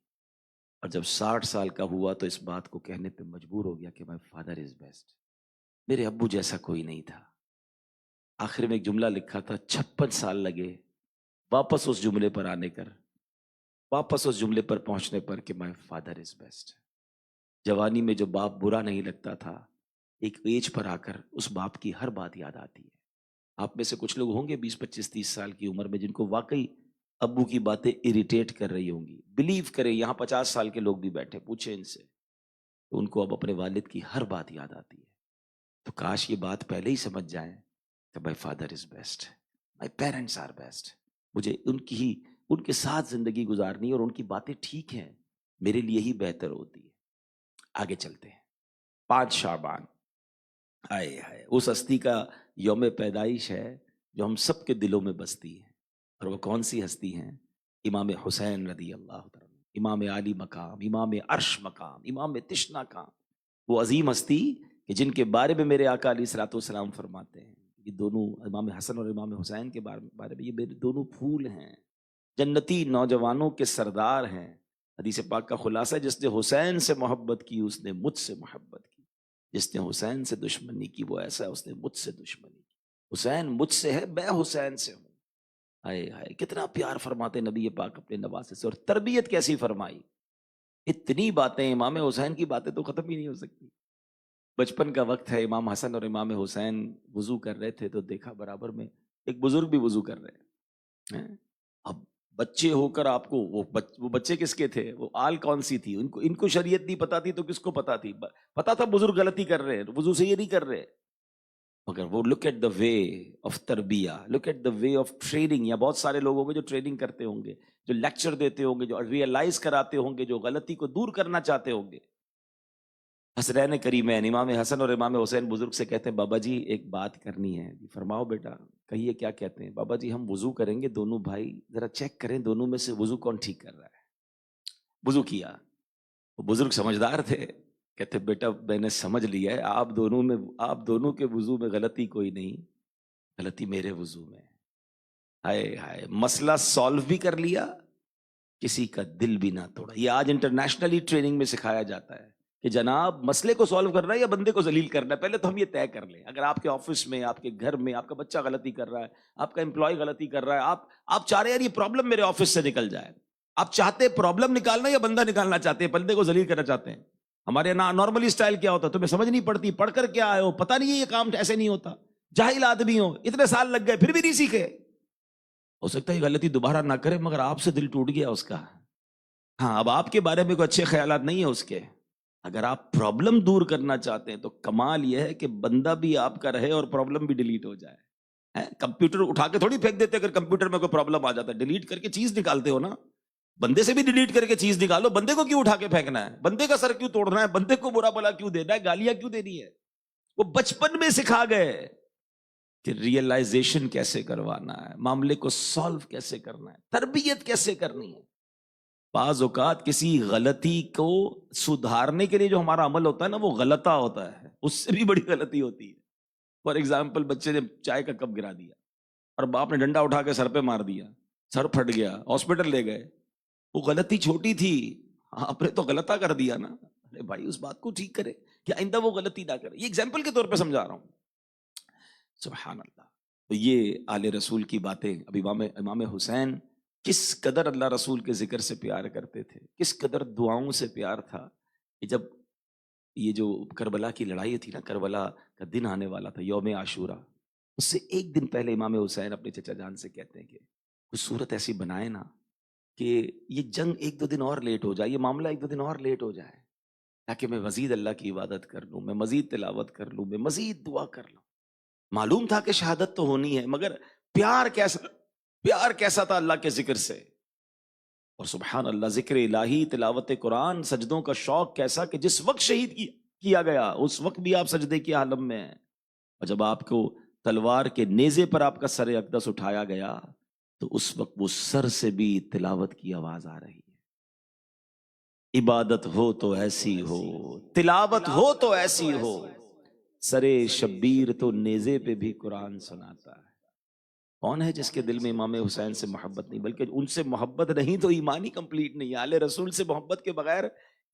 اور جب 60 سال کا ہوا تو اس بات کو کہنے پہ مجبور ہو گیا کہ مائی فادر از بیسٹ. میرے ابو جیسا کوئی نہیں تھا. آخر میں ایک جملہ لکھا تھا, 56 سال لگے واپس اس جملے پر آنے کر, واپس اس جملے پر پہنچنے پر کہ مائی فادر از بیسٹ. جوانی میں جو باپ برا نہیں لگتا تھا, ایک ایج پر آ کر اس باپ کی ہر بات یاد آتی ہے. آپ میں سے کچھ لوگ ہوں گے 20-25-30 سال کی عمر میں جن کو واقعی ابو کی باتیں اریٹیٹ کر رہی ہوں گی. بلیو کریں, یہاں 50 سال کے لوگ بھی بیٹھے, پوچھیں ان سے, تو ان کو اب اپنے والد کی ہر بات یاد آتی ہے. تو کاش یہ بات پہلے ہی سمجھ جائیں کہ my father is best, my parents are best. مجھے ان کے ساتھ زندگی گزارنی اور ان کی باتیں ٹھیک ہیں, میرے لیے ہی بہتر ہوتی ہے. آگے چلتے ہیں. 5 شعبان, آئے ہائے, اس ہستی کا یوم پیدائش ہے جو ہم سب کے دلوں میں بستی ہے. اور وہ کون سی ہستی ہیں؟ امام حسین رضی اللہ تعالیٰ, امام عالی مقام, امام عرش مقام, امام تشنا کام. وہ عظیم ہستی کہ جن کے بارے میں میرے آقا علیہ الصلوۃ والسلام فرماتے ہیں, یہ دونوں امام حسن اور امام حسین کے بارے میں, یہ میرے دونوں پھول ہیں, جنتی نوجوانوں کے سردار ہیں. حدیث پاک کا خلاصہ ہے, جس نے حسین سے محبت کی اس نے مجھ سے محبت کی, جس نے حسین سے دشمنی کی وہ ایسا اس نے مجھ سے دشمنی کی. حسین مجھ سے ہے, میں حسین سے ہوں. ہائے ہائے, کتنا پیار فرماتے نبی پاک اپنے نواسے سے, اور تربیت کیسی فرمائی. اتنی باتیں, امام حسین کی باتیں تو ختم ہی نہیں ہو سکتی. بچپن کا وقت ہے, امام حسن اور امام حسین وضو کر رہے تھے تو دیکھا برابر میں ایک بزرگ بھی وضو کر رہے ہیں. اب بچے ہو کر آپ کو وہ بچے کس کے تھے, وہ آل کون سی تھی, ان کو شریعت نہیں پتا تھی تو کس کو پتا تھی؟ پتا تھا بزرگ غلطی کر رہے ہیں, وضو سے یہ نہیں کر رہے, مگر وہ look at the way of تربیہ, look at the way of training. یا بہت سارے لوگ ہوں گے جو ٹریننگ کرتے ہوں گے, جو لیکچر دیتے ہوں گے, جو ریئلائز کراتے ہوں گے, جو غلطی کو دور کرنا چاہتے ہوں گے. حسنین کریمین امام حسن اور امام حسین بزرگ سے کہتے ہیں, بابا جی ایک بات کرنی ہے. فرماؤ بیٹا, کہیے کیا کہتے ہیں. بابا جی ہم وضو کریں گے دونوں بھائی, ذرا چیک کریں دونوں میں سے وضو کون ٹھیک کر رہا ہے. وضو کیا, وہ بزرگ سمجھدار تھے, کہتے بیٹا میں نے سمجھ لیا ہے, آپ دونوں کے وضو میں غلطی کوئی نہیں, غلطی میرے وضو میں. ہائے ہائے, مسئلہ سالو بھی کر لیا, کسی کا دل بھی نہ توڑا. یہ آج انٹرنیشنلی ٹریننگ میں سکھایا جاتا ہے کہ جناب مسئلے کو سالو کرنا ہے یا بندے کو ذلیل کرنا ہے, پہلے تو ہم یہ طے کر لیں. اگر آپ کے آفس میں, آپ کے گھر میں آپ کا بچہ غلطی کر رہا ہے, آپ کا امپلائی غلطی کر رہا ہے, آپ چاہ رہے ہیں یار یہ پرابلم میرے آفس سے نکل جائے, آپ چاہتے ہیں پرابلم نکالنا یا بندہ نکالنا چاہتے ہیں, بندے کو ذلیل کرنا چاہتے ہیں. ہمارے یہاں نارملی اسٹائل کیا ہوتا ہے, تمہیں سمجھ نہیں پڑتی, پڑھ کر کیا آئے ہو, پتہ نہیں ہے یہ کام ایسے نہیں ہوتا, جاہل آدمی ہو, اتنے سال لگ گئے پھر بھی نہیں سیکھے. ہو سکتا ہے یہ غلطی دوبارہ نہ کرے, مگر آپ سے دل ٹوٹ گیا اس کا. ہاں, اب آپ کے بارے میں کوئی اچھے خیالات نہیں ہیں اس کے. اگر آپ پرابلم دور کرنا چاہتے ہیں تو کمال یہ ہے کہ بندہ بھی آپ کا رہے اور پرابلم بھی ڈیلیٹ ہو جائے. کمپیوٹر اٹھا کے تھوڑی پھینک دیتے, اگر کمپیوٹر میں کوئی پرابلم آ جاتا ہے ڈیلیٹ کر کے چیز نکالتے ہو نا. بندے سے بھی ڈیلیٹ کر کے چیز نکالو, بندے کو کیوں اٹھا کے پھینکنا ہے, بندے کا سر کیوں توڑنا ہے, بندے کو برا بلا کیوں دینا ہے, گالیاں کیوں دینی ہے. وہ بچپن میں سکھا گئے کہ ریئلائزیشن کیسے کروانا ہے, معاملے کو سالو کیسے کرنا ہے, تربیت کیسے کرنی ہے. بعض اوقات کسی غلطی کو سدھارنے کے لیے جو ہمارا عمل ہوتا ہے نا وہ غلطہ ہوتا ہے, اس سے بھی بڑی غلطی ہوتی ہے. فار ایگزامپل, بچے نے چائے کا کپ گرا دیا اور باپ نے ڈنڈا اٹھا کے سر پہ مار دیا, سر پھٹ گیا, ہاسپٹل لے گئے. وہ غلطی چھوٹی تھی, آپ نے تو غلطہ کر دیا نا. ارے بھائی اس بات کو ٹھیک کرے کہ آئندہ وہ غلطی نہ کرے. یہ ایگزامپل کے طور پہ سمجھا رہا ہوں. سبحان اللہ. تو یہ آل رسول کی باتیں. اب امام حسین کس قدر اللہ رسول کے ذکر سے پیار کرتے تھے, کس قدر دعاؤں سے پیار تھا, کہ جب یہ جو کربلا کی لڑائی تھی نا, کربلا کا دن آنے والا تھا, یوم عاشورہ, اس سے ایک دن پہلے امام حسین اپنے چچا جان سے کہتے ہیں کہ کچھ صورت ایسی بنائے نا کہ یہ جنگ 1-2 دن اور لیٹ ہو جائے, یہ معاملہ 1-2 دن اور لیٹ ہو جائے, تاکہ میں مزید اللہ کی عبادت کر لوں, میں مزید تلاوت کر لوں, میں مزید دعا کر لوں. معلوم تھا کہ شہادت تو ہونی ہے, مگر پیار کیسا پیار کیسا تھا اللہ کے ذکر سے. اور سبحان اللہ، ذکر الہی، تلاوت قرآن، سجدوں کا شوق کیسا کہ جس وقت شہید کیا گیا اس وقت بھی آپ سجدے کی عالم میں ہیں. اور جب آپ کو تلوار کے نیزے پر آپ کا سر اقدس اٹھایا گیا تو اس وقت وہ سر سے بھی تلاوت کی آواز آ رہی ہے. عبادت ہو تو ایسی ہو، تلاوت ہو تو ایسی ہو، سرے شبیر تو نیزے پہ بھی قرآن سناتا ہے. کون ہے جس کے دل میں امام حسین سے محبت نہیں؟ بلکہ ان سے محبت نہیں تو ایمان ہی کمپلیٹ نہیں ہے. آل رسول سے محبت کے بغیر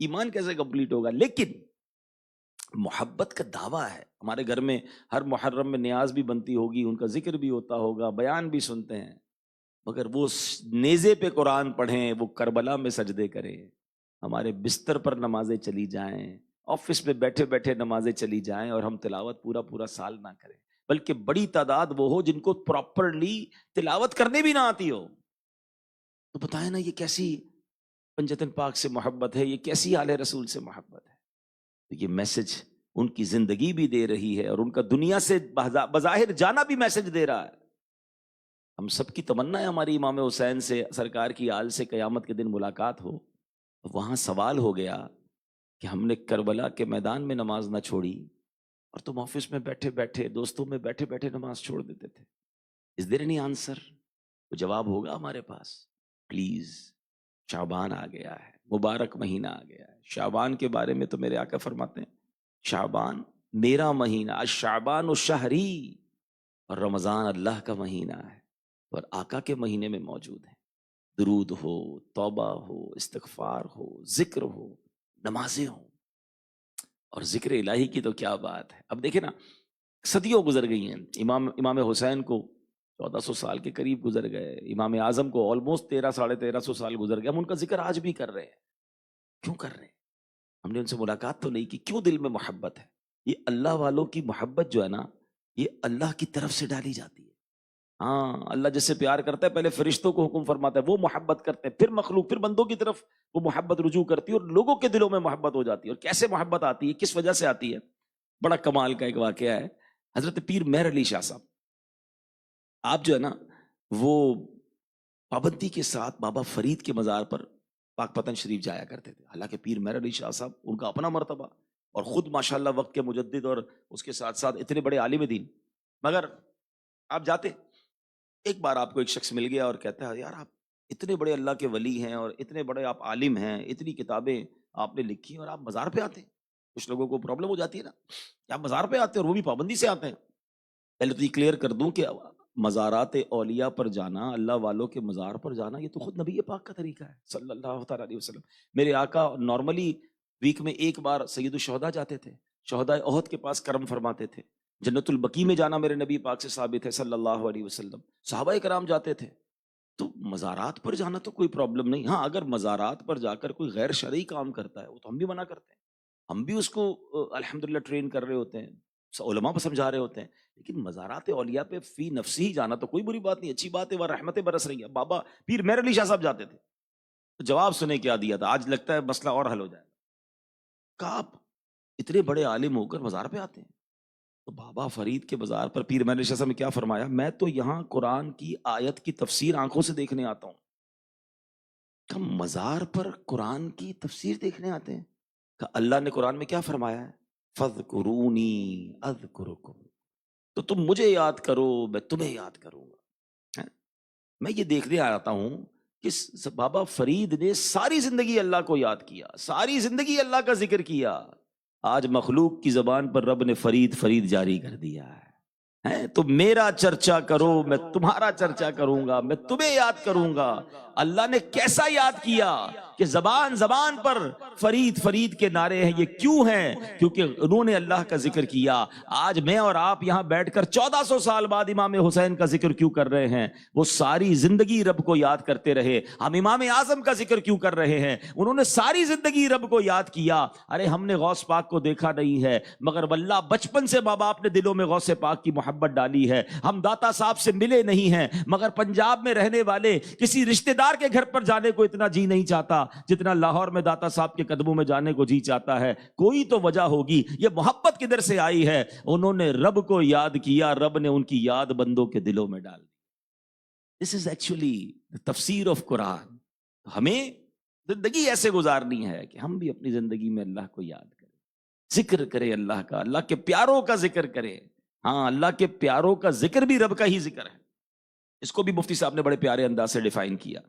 ایمان کیسے کمپلیٹ ہوگا؟ لیکن محبت کا دعویٰ ہے. ہمارے گھر میں ہر محرم میں نیاز بھی بنتی ہوگی، ان کا ذکر بھی ہوتا ہوگا، بیان بھی سنتے ہیں، مگر وہ نیزے پہ قرآن پڑھیں، وہ کربلا میں سجدے کریں، ہمارے بستر پر نمازیں چلی جائیں، آفس میں بیٹھے بیٹھے نمازیں چلی جائیں، اور ہم تلاوت پورا پورا سال نہ کریں. بلکہ بڑی تعداد وہ ہو جن کو پراپرلی تلاوت کرنے بھی نہ آتی ہو. تو بتائیں نا یہ کیسی پنجتن پاک سے محبت ہے، یہ کیسی آل رسول سے محبت ہے. تو یہ میسج ان کی زندگی بھی دے رہی ہے اور ان کا دنیا سے بظاہر جانا بھی میسج دے رہا ہے. ہم سب کی تمنا ہے ہماری امام حسین سے، سرکار کی آل سے قیامت کے دن ملاقات ہو. وہاں سوال ہو گیا کہ ہم نے کربلا کے میدان میں نماز نہ چھوڑی اور تم آفس میں بیٹھے بیٹھے دوستوں میں بیٹھے بیٹھے نماز چھوڑ دیتے تھے. از دیر اینی آنسر؟ تو جواب ہوگا ہمارے پاس. پلیز، شعبان آ گیا ہے، مبارک مہینہ آ گیا ہے. شعبان کے بارے میں تو میرے آقا فرماتے ہیں شعبان میرا مہینہ، الشعبان الشہری، اور رمضان اللہ کا مہینہ ہے اور آقا کے مہینے میں موجود ہے. درود ہو، توبہ ہو، استغفار ہو، ذکر ہو، نمازیں ہوں. اور ذکر الہی کی تو کیا بات ہے. اب دیکھیں نا، صدیوں گزر گئی ہیں. امام حسین کو 1400 سال کے قریب گزر گئے، امام اعظم کو آلموسٹ 1300 سال گزر گئے. ہم ان کا ذکر آج بھی کر رہے ہیں. کیوں کر رہے ہیں؟ ہم نے ان سے ملاقات تو نہیں کی. کیوں؟ دل میں محبت ہے. یہ اللہ والوں کی محبت جو ہے نا، یہ اللہ کی طرف سے ڈالی جاتی ہے. ہاں، اللہ جس سے پیار کرتا ہے پہلے فرشتوں کو حکم فرماتا ہے، وہ محبت کرتے ہیں، پھر مخلوق، پھر بندوں کی طرف وہ محبت رجوع کرتی ہے اور لوگوں کے دلوں میں محبت ہو جاتی ہے. اور کیسے محبت آتی ہے، کس وجہ سے آتی ہے؟ بڑا کمال کا ایک واقعہ ہے. حضرت پیر مہر علی شاہ صاحب، آپ جو ہے نا وہ پابندی کے ساتھ بابا فرید کے مزار پر پاک پتن شریف جایا کرتے تھے. حالانکہ پیر مہر علی شاہ صاحب ان کا اپنا مرتبہ اور خود ماشاءاللہ وقت کے مجدد اور اس کے ساتھ ساتھ اتنے بڑے عالم دین، مگر آپ جاتے. ایک بار آپ کو ایک شخص مل گیا اور کہتا ہے یار آپ اتنے بڑے اللہ کے ولی ہیں اور اتنے بڑے آپ عالم ہیں، اتنی کتابیں آپ نے لکھی اور آپ مزار پہ آتے ہیں. کچھ لوگوں کو پرابلم ہو جاتی ہے نا کہ آپ مزار پہ آتے ہیں اور وہ بھی پابندی سے آتے ہیں. پہلے تو یہ کلیئر کر دوں کہ مزارات اولیاء پر جانا، اللہ والوں کے مزار پر جانا، یہ تو خود نبی پاک کا طریقہ ہے صلی اللہ تعالیٰ علیہ وسلم. میرے آقا نارملی ویک میں ایک بار سید الشہداء جاتے تھے، شہداء احد کے پاس کرم فرماتے تھے. جنت البقیع میں جانا میرے نبی پاک سے ثابت ہے صلی اللہ علیہ وسلم. صحابہ کرام جاتے تھے. تو مزارات پر جانا تو کوئی پرابلم نہیں. ہاں، اگر مزارات پر جا کر کوئی غیر شرعی کام کرتا ہے وہ تو ہم بھی منع کرتے ہیں، ہم بھی اس کو الحمدللہ ٹرین کر رہے ہوتے ہیں، علماء کو سمجھا رہے ہوتے ہیں. لیکن مزارات اولیاء پہ فی نفسی ہی جانا تو کوئی بری بات نہیں، اچھی بات ہے، وہ رحمتیں برس رہی ہیں. بابا پیر مہر علی شاہ صاحب جاتے تھے. تو جواب سنے کیا دیا تھا، آج لگتا ہے مسئلہ اور حل ہو جائے گا. کہا آپ اتنے بڑے عالم ہو کر مزار پہ آتے ہیں؟ تو بابا فرید کے بازار پر پیر مہر علی شاہ صاحب نے کیا فرمایا، میں تو یہاں قرآن کی آیت کی تفسیر آنکھوں سے دیکھنے آتا ہوں. کہ مزار پر قرآن کی تفسیر دیکھنے آتے ہیں؟ کہ اللہ نے قرآن میں کیا فرمایا ہے، فَاذْكُرُونِي أَذْكُرُكُمْ، تو تم مجھے یاد کرو میں تمہیں یاد کروں گا. میں یہ دیکھنے آتا ہوں کہ بابا فرید نے ساری زندگی اللہ کو یاد کیا، ساری زندگی اللہ کا ذکر کیا. آج مخلوق کی زبان پر رب نے فرید فرید جاری کر دیا ہے. تو میرا چرچا کرو میں تمہارا چرچا کروں گا، میں تمہیں یاد کروں گا. اللہ نے کیسا یاد کیا کہ زبان زبان پر فرید فرید کے نعرے ہیں. یہ کیوں ہیں؟ کیونکہ انہوں نے اللہ کا ذکر کیا. آج میں اور آپ یہاں بیٹھ کر 1400 سال بعد امام حسین کا ذکر کیوں کر رہے ہیں؟ وہ ساری زندگی رب کو یاد کرتے رہے. ہم امام اعظم کا ذکر کیوں کر رہے ہیں؟ انہوں نے ساری زندگی رب کو یاد کیا. ارے ہم نے غوث پاک کو دیکھا نہیں ہے، مگر واللہ بچپن سے ماں باپ نے دلوں میں غوث پاک کی محبت ڈالی ہے. ہم داتا صاحب سے ملے نہیں ہیں، مگر پنجاب میں رہنے والے کسی رشتہ دار کے گھر پر جانے کو اتنا جی نہیں چاہتا جتنا لاہور میں داتا صاحب کے قدموں میں جانے کو جی چاہتا ہے. کوئی تو وجہ ہوگی. یہ محبت کدھر سے آئی ہے؟ انہوں نے رب کو یاد کیا، رب نے ان کی یاد بندوں کے دلوں میں ڈال دی. دس از ایکچولی تفسیر آف قرآن. ہمیں زندگی ایسے گزارنی ہے کہ ہم بھی اپنی زندگی میں اللہ کو یاد کریں, ذکر کرے اللہ کا, اللہ کے پیاروں کا ذکر کرے. ہاں, اللہ کے پیاروں کا ذکر بھی رب کا ہی ذکر ہے. اس کو بھی مفتی صاحب نے بڑے پیارے انداز سے ڈیفائن کیا.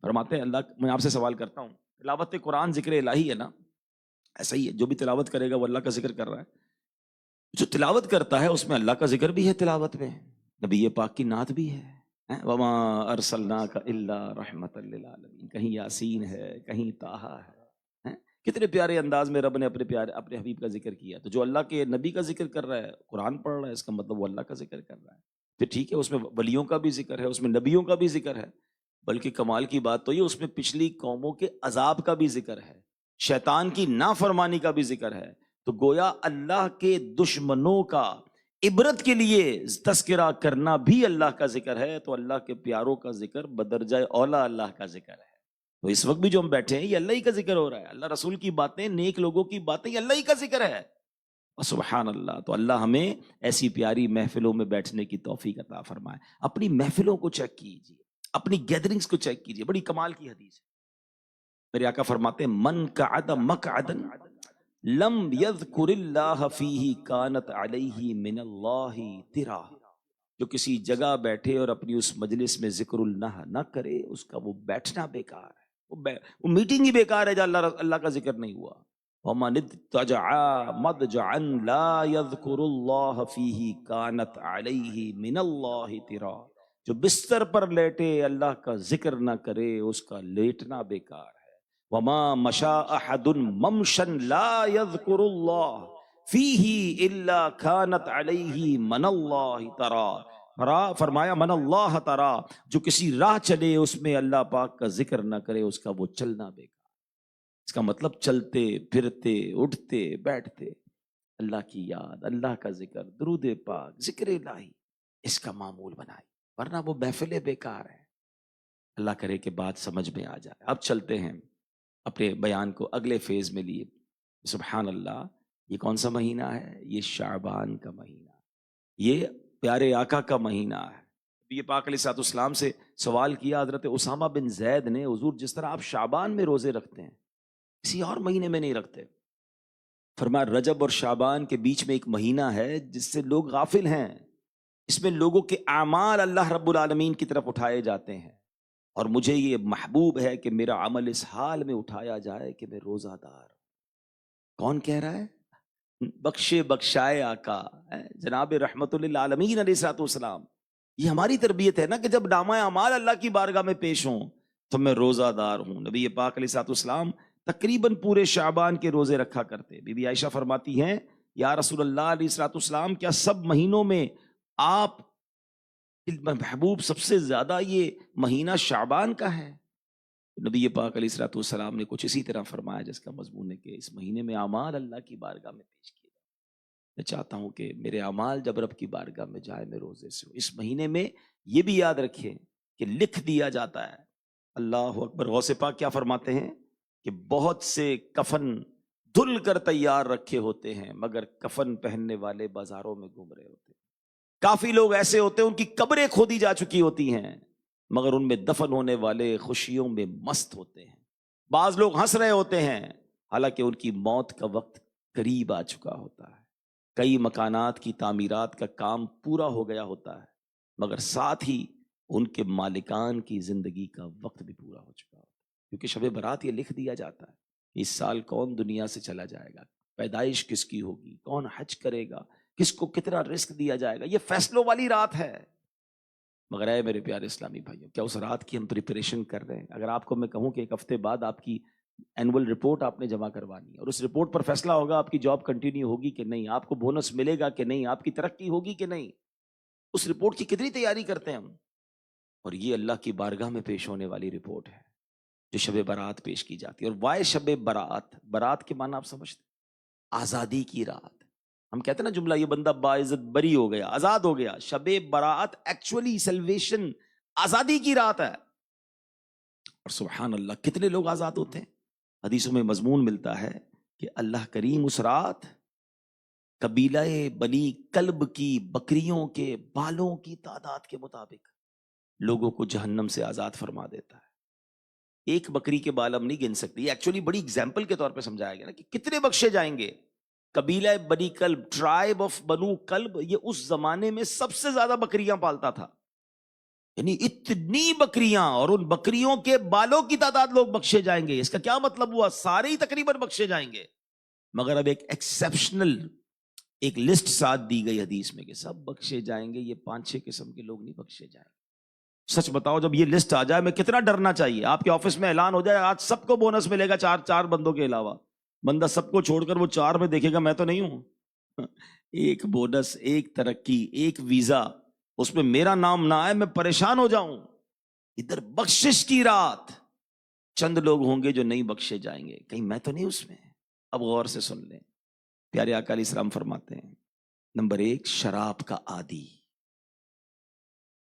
فرماتے ہیں, اللہ, میں آپ سے سوال کرتا ہوں, تلاوت قرآن ذکر الہی ہے نا؟ ایسا ہی ہے, جو بھی تلاوت کرے گا وہ اللہ کا ذکر کر رہا ہے. جو تلاوت کرتا ہے اس میں اللہ کا ذکر بھی ہے, تلاوت میں نبی پاک کی نعت بھی ہے. وما ارسلناک الا رحمت للعالمین, کہیں یاسین ہے, کہیں طٰہٰ ہے. کتنے پیارے انداز میں رب نے اپنے حبیب کا ذکر کیا. تو جو اللہ کے نبی کا ذکر کر رہا ہے, قرآن پڑھ رہا ہے, اس کا مطلب وہ اللہ کا ذکر کر رہا ہے. پھر ٹھیک ہے, اس میں ولیوں کا بھی ذکر ہے, اس میں نبیوں کا بھی ذکر ہے, بلکہ کمال کی بات تو یہ اس میں پچھلی قوموں کے عذاب کا بھی ذکر ہے, شیطان کی نافرمانی کا بھی ذکر ہے. تو گویا اللہ کے دشمنوں کا عبرت کے لیے تذکرہ کرنا بھی اللہ کا ذکر ہے. تو اللہ کے پیاروں کا ذکر بدرجہ اولا اللہ کا ذکر ہے. تو اس وقت بھی جو ہم بیٹھے ہیں یہ اللہ ہی کا ذکر ہو رہا ہے. اللہ رسول کی باتیں, نیک لوگوں کی باتیں, یہ اللہ ہی کا ذکر ہے. سبحان اللہ. تو اللہ ہمیں ایسی پیاری محفلوں میں بیٹھنے کی توفیق عطا فرمائے. اپنی محفلوں کو چیک کیجیے, اپنی گیدرنگز کو چیک کیجیے. بڑی کمال کی حدیث ہے. میرے آقا فرماتے ہیں, من قعد مقعدا لم یذکر اللہ فیہ کانت علیہ من اللہ ترا. جو کسی جگہ بیٹھے اور اپنی اس مجلس میں ذکر اللہ نہ کرے, اس کا وہ بیٹھنا بیکار ہے, وہ میٹنگ ہی بیکار ہے جہاں اللہ کا ذکر نہیں ہوا. ومن اضطجع مضجعا لا یذکر اللہ فیہ کانت علیہ من اللہ ترا. جو بستر پر لیٹے اللہ کا ذکر نہ کرے, اس کا لیٹنا بیکار ہے. وما مشى احد ممشا لا يذكر الله فيه الا كانت عليه من الله ترى. فرمایا من اللہ ترى, جو کسی راہ چلے اس میں اللہ پاک کا ذکر نہ کرے, اس کا وہ چلنا بیکار. اس کا مطلب چلتے پھرتے اٹھتے بیٹھتے اللہ کی یاد, اللہ کا ذکر, درود پاک, ذکر الہی, اس کا معمول بنائی, ورنہ وہ محفلیں بیکار ہیں. اللہ کرے کہ بات سمجھ میں آ جائے. اب چلتے ہیں اپنے بیان کو اگلے فیز میں لیے. سبحان اللہ, یہ کون سا مہینہ ہے؟ یہ شعبان کا مہینہ, یہ پیارے آقا کا مہینہ ہے. یہ پاک علیہ الصلوۃ والسلام سے سوال کیا حضرت اسامہ بن زید نے, حضور جس طرح آپ شعبان میں روزے رکھتے ہیں کسی اور مہینے میں نہیں رکھتے. فرمایا رجب اور شعبان کے بیچ میں ایک مہینہ ہے جس سے لوگ غافل ہیں. اس میں لوگوں کے اعمال اللہ رب العالمین کی طرف اٹھائے جاتے ہیں, اور مجھے یہ محبوب ہے کہ میرا عمل اس حال میں اٹھایا جائے کہ میں روزہ دار. کون کہہ رہا ہے؟ بخشے بخشائے آقا جناب رحمت للعالمین علیہ الصلوۃ والسلام. یہ ہماری تربیت ہے نا کہ جب نامہ اعمال اللہ کی بارگاہ میں پیش ہوں تو میں روزہ دار ہوں. نبی پاک علیہ الصلوۃ والسلام تقریباً پورے شعبان کے روزے رکھا کرتے. بی بی عائشہ فرماتی ہیں, یا رسول اللہ علیہ الصلوۃ والسلام, کیا سب مہینوں میں آپ محبوب سب سے زیادہ یہ مہینہ شعبان کا ہے؟ نبی پاک علیہ الصلوۃ والسلام نے کچھ اسی طرح فرمایا جس کا مضمون ہے کہ اس مہینے میں اعمال اللہ کی بارگاہ میں پیش کیے جائیں. میں چاہتا ہوں کہ میرے اعمال جب رب کی بارگاہ میں جائے میں روزے سے ہوں. اس مہینے میں یہ بھی یاد رکھیں کہ لکھ دیا جاتا ہے. اللہ اکبر. غوث پاک کیا فرماتے ہیں کہ بہت سے کفن دھل کر تیار رکھے ہوتے ہیں مگر کفن پہننے والے بازاروں میں گھوم رہے ہوتے ہیں. کافی لوگ ایسے ہوتے ہیں ان کی قبریں کھودی جا چکی ہوتی ہیں مگر ان میں دفن ہونے والے خوشیوں میں مست ہوتے ہیں. بعض لوگ ہنس رہے ہوتے ہیں حالانکہ ان کی موت کا وقت قریب آ چکا ہوتا ہے. کئی مکانات کی تعمیرات کا کام پورا ہو گیا ہوتا ہے مگر ساتھ ہی ان کے مالکان کی زندگی کا وقت بھی پورا ہو چکا ہوتا ہے. کیونکہ شب برات یہ لکھ دیا جاتا ہے اس سال کون دنیا سے چلا جائے گا, پیدائش کس کی ہوگی, کون حج کرے گا, کس کو کتنا رزق دیا جائے گا. یہ فیصلوں والی رات ہے. مگر اے میرے پیارے اسلامی بھائیوں, کیا اس رات کی ہم پریپریشن کر رہے ہیں؟ اگر آپ کو میں کہوں کہ ایک ہفتے بعد آپ کی اینول رپورٹ آپ نے جمع کروانی ہے اور اس رپورٹ پر فیصلہ ہوگا آپ کی جاب کنٹینیو ہوگی کہ نہیں, آپ کو بونس ملے گا کہ نہیں, آپ کی ترقی ہوگی کہ نہیں, اس رپورٹ کی کتنی تیاری کرتے ہیں ہم. اور یہ اللہ کی بارگاہ میں پیش ہونے والی رپورٹ ہے جو شب برات پیش کی جاتی ہے. اور وائے شب برات, برات کے معنی آپ سمجھتے ہیں؟ آزادی کی رات. ہم کہتے ہیں نا جملہ, یہ بندہ باعزت بری ہو گیا, آزاد ہو گیا. شب برات ایکچولی سیلویشن, آزادی کی رات ہے. اور سبحان اللہ کتنے لوگ آزاد ہوتے ہیں. حدیثوں میں مضمون ملتا ہے کہ اللہ کریم اس رات قبیلہ بنی کلب کی بکریوں کے بالوں کی تعداد کے مطابق لوگوں کو جہنم سے آزاد فرما دیتا ہے. ایک بکری کے بال ہم نہیں گن سکتے. یہ ایکچولی بڑی اگزامپل کے طور پہ سمجھایا گیا نا کہ کتنے بخشے جائیں گے. قبیلہ بنی کلب، ٹرائب آف بنو کلب، یہ اس زمانے میں سب سے زیادہ بکریاں پالتا تھا. یعنی اتنی بکریاں، اور ان بکریوں کے بالوں کی تعداد لوگ بخشے جائیں گے. اس کا کیا مطلب ہوا؟ سارے ہی تقریباً بخشے جائیں گے. مگر اب ایک ایکسیپشنل ایک لسٹ ساتھ دی گئی حدیث میں کہ سب بخشے جائیں گے، یہ 5-6 قسم کے لوگ نہیں بخشے جائیں گے. سچ بتاؤ، جب یہ لسٹ آ جائے میں کتنا ڈرنا چاہیے. آپ کے آفس میں اعلان ہو جائے آج سب کو بونس ملے گا 4 بندوں کے علاوہ، بندہ سب کو چھوڑ کر وہ 4 میں دیکھے گا میں تو نہیں ہوں. ایک بونس، ایک ترقی، ایک ویزا، اس میں میرا نام نہ آئے میں پریشان ہو جاؤں. ادھر بخشش کی رات، چند لوگ ہوں گے جو نہیں بخشے جائیں گے. کہیں میں تو نہیں اس میں. اب غور سے سن لیں. پیارے آقا علیہ السلام فرماتے ہیں نمبر 1 شراب کا عادی.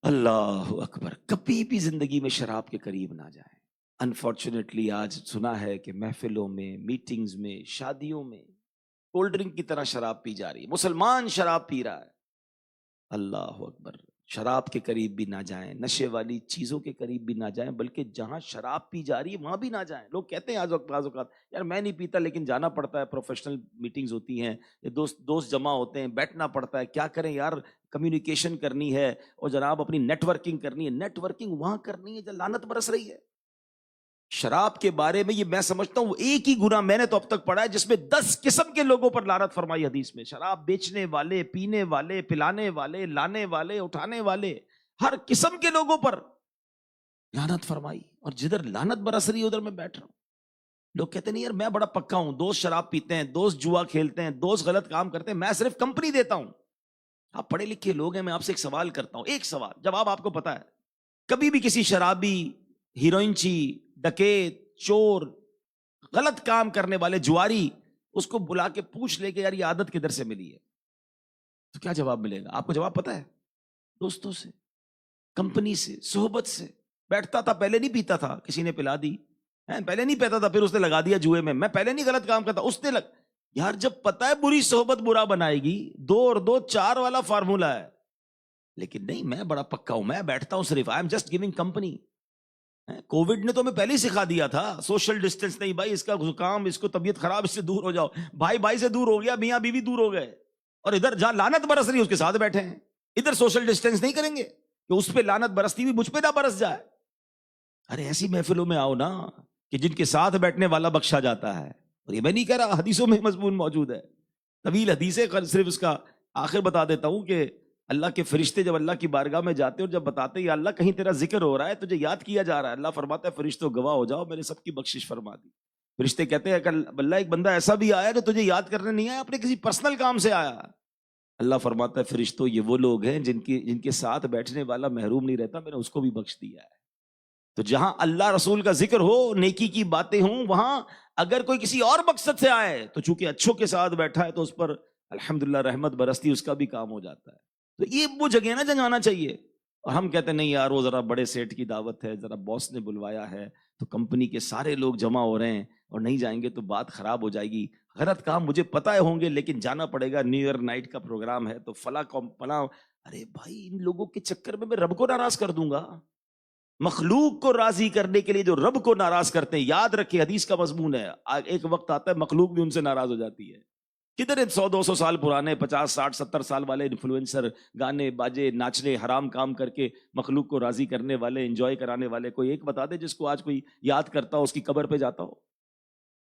اللہ اکبر، کبھی بھی زندگی میں شراب کے قریب نہ جائیں. انفارچونیٹلی آج سنا ہے کہ محفلوں میں، میٹنگز میں، شادیوں میں کولڈ ڈرنک کی طرح شراب پی جا رہی ہے. مسلمان شراب پی رہا ہے. اللہ اکبر. شراب کے قریب بھی نہ جائیں، نشے والی چیزوں کے قریب بھی نہ جائیں، بلکہ جہاں شراب پی جا رہی ہے وہاں بھی نہ جائیں. لوگ کہتے ہیں بعض اوقات یار میں نہیں پیتا لیکن جانا پڑتا ہے، پروفیشنل میٹنگز ہوتی ہیں، دوست جمع ہوتے ہیں، بیٹھنا پڑتا ہے. کیا کریں یار، کمیونیکیشن کرنی ہے اور جناب اپنی نیٹ ورکنگ کرنی ہے. نیٹ ورکنگ وہاں کرنی ہے جہاں لعنت برس رہی ہے. شراب کے بارے میں یہ میں سمجھتا ہوں ایک ہی گناہ میں نے تو اب تک پڑھا ہے جس میں 10 قسم کے لوگوں پر لعنت فرمائی حدیث میں. شراب بیچنے والے، پینے والے، پلانے والے، لانے والے، اٹھانے والے، ہر قسم کے لوگوں پر لعنت فرمائی. اور جدھر لعنت برس رہی ہے ادھر میں بیٹھ رہا ہوں. لوگ کہتے نہیں یار میں بڑا پکا ہوں، دوست شراب پیتے ہیں، دوست جوا کھیلتے ہیں، دوست غلط کام کرتے ہیں، میں صرف کمپنی دیتا ہوں. آپ پڑھے لکھے لوگ ہیں، میں آپ سے ایک سوال کرتا ہوں، ایک سوال جواب آپ کو پتا ہے. کبھی بھی کسی شرابی، ہیروئنچی، ڈکیت، چور، غلط کام کرنے والے، جواری، اس کو بلا کے پوچھ لے کہ یار یہ عادت کدھر سے ملی ہے، تو کیا جواب ملے گا؟ آپ کو جواب پتا ہے؟ دوستوں سے، کمپنی سے، صحبت سے. بیٹھتا تھا، پہلے نہیں پیتا تھا، کسی نے پلا دی. پہلے نہیں پیتا تھا، پھر اس نے لگا دیا جوئے میں پہلے نہیں غلط کام کرتا، اس نے یار جب پتا ہے بری صحبت برا بنائے گی، 2 اور 2 4 والا فارمولا ہے. لیکن نہیں، میں بڑا پکا ہوں، میں بیٹھتا ہوں صرف، I am just giving company. Covid نے تو ہمیں پہلے ہی سکھا دیا تھا سوشل ڈسٹینس نہیں بھائی، اس کا زکام، اس کو طبیعت خراب، اس سے دور ہو جاؤ. بھائی سے دور ہو گیا، میاں بیوی دور ہو گئے، اور ادھر جہاں لعنت برس رہی ہے اس کے ساتھ بیٹھے ہیں. ادھر سوشل ڈسٹینس نہیں کریں گے کہ اس پہ لعنت برستی بھی مجھ پہ نہ برس جائے. ارے ایسی محفلوں میں آؤ نا کہ جن کے ساتھ بیٹھنے والا بخشا جاتا ہے. اور یہ میں نہیں کہہ رہا، حدیثوں میں مضمون موجود ہے، طویل حدیثیں، صرف اس کا آخر بتا دیتا ہوں کہ اللہ کے فرشتے جب اللہ کی بارگاہ میں جاتے اور جب بتاتے یا اللہ کہیں تیرا ذکر ہو رہا ہے، تجھے یاد کیا جا رہا ہے، اللہ فرماتا ہے فرشتوں گواہ ہو جاؤ، میں نے سب کی بخشش فرما دی. فرشتے کہتے ہیں کہ اللہ ایک بندہ ایسا بھی آیا جو تجھے یاد کرنے نہیں آیا، اپنے کسی پرسنل کام سے آیا. اللہ فرماتا ہے فرشتوں یہ وہ لوگ ہیں جن کے ساتھ بیٹھنے والا محروم نہیں رہتا، میں نے اس کو بھی بخش دیا ہے. تو جہاں اللہ رسول کا ذکر ہو، نیکی کی باتیں ہوں، وہاں اگر کوئی کسی اور مقصد سے آئے تو چونکہ اچھوں کے ساتھ بیٹھا ہے تو اس پر الحمدللہ رحمت برستی، اس کا بھی کام ہو جاتا ہے. تو یہ وہ جگہ نا جہاں آنا چاہیے. اور ہم کہتے ہیں نہیں یار وہ ذرا بڑے سیٹ کی دعوت ہے، ذرا باس نے بلوایا ہے تو کمپنی کے سارے لوگ جمع ہو رہے ہیں اور نہیں جائیں گے تو بات خراب ہو جائے گی. غلط کام مجھے پتہ ہوں گے لیکن جانا پڑے گا، نیو ایئر نائٹ کا پروگرام ہے تو فلاں. ارے بھائی ان لوگوں کے چکر میں رب کو ناراض کر دوں گا. مخلوق کو راضی کرنے کے لیے جو رب کو ناراض کرتے ہیں، یاد رکھے حدیث کا مضمون ہے، ایک وقت آتا ہے مخلوق بھی ان سے ناراض ہو جاتی ہے. کدھر 100-200 سال پرانے، 50-60-70 سال والے انفلوئنسر گانے باجے ناچنے حرام کام کر کے مخلوق کو راضی کرنے والے، انجوائے کرانے والے، کوئی ایک بتا دے جس کو آج کوئی یاد کرتا ہو، اس کی قبر پہ جاتا ہو.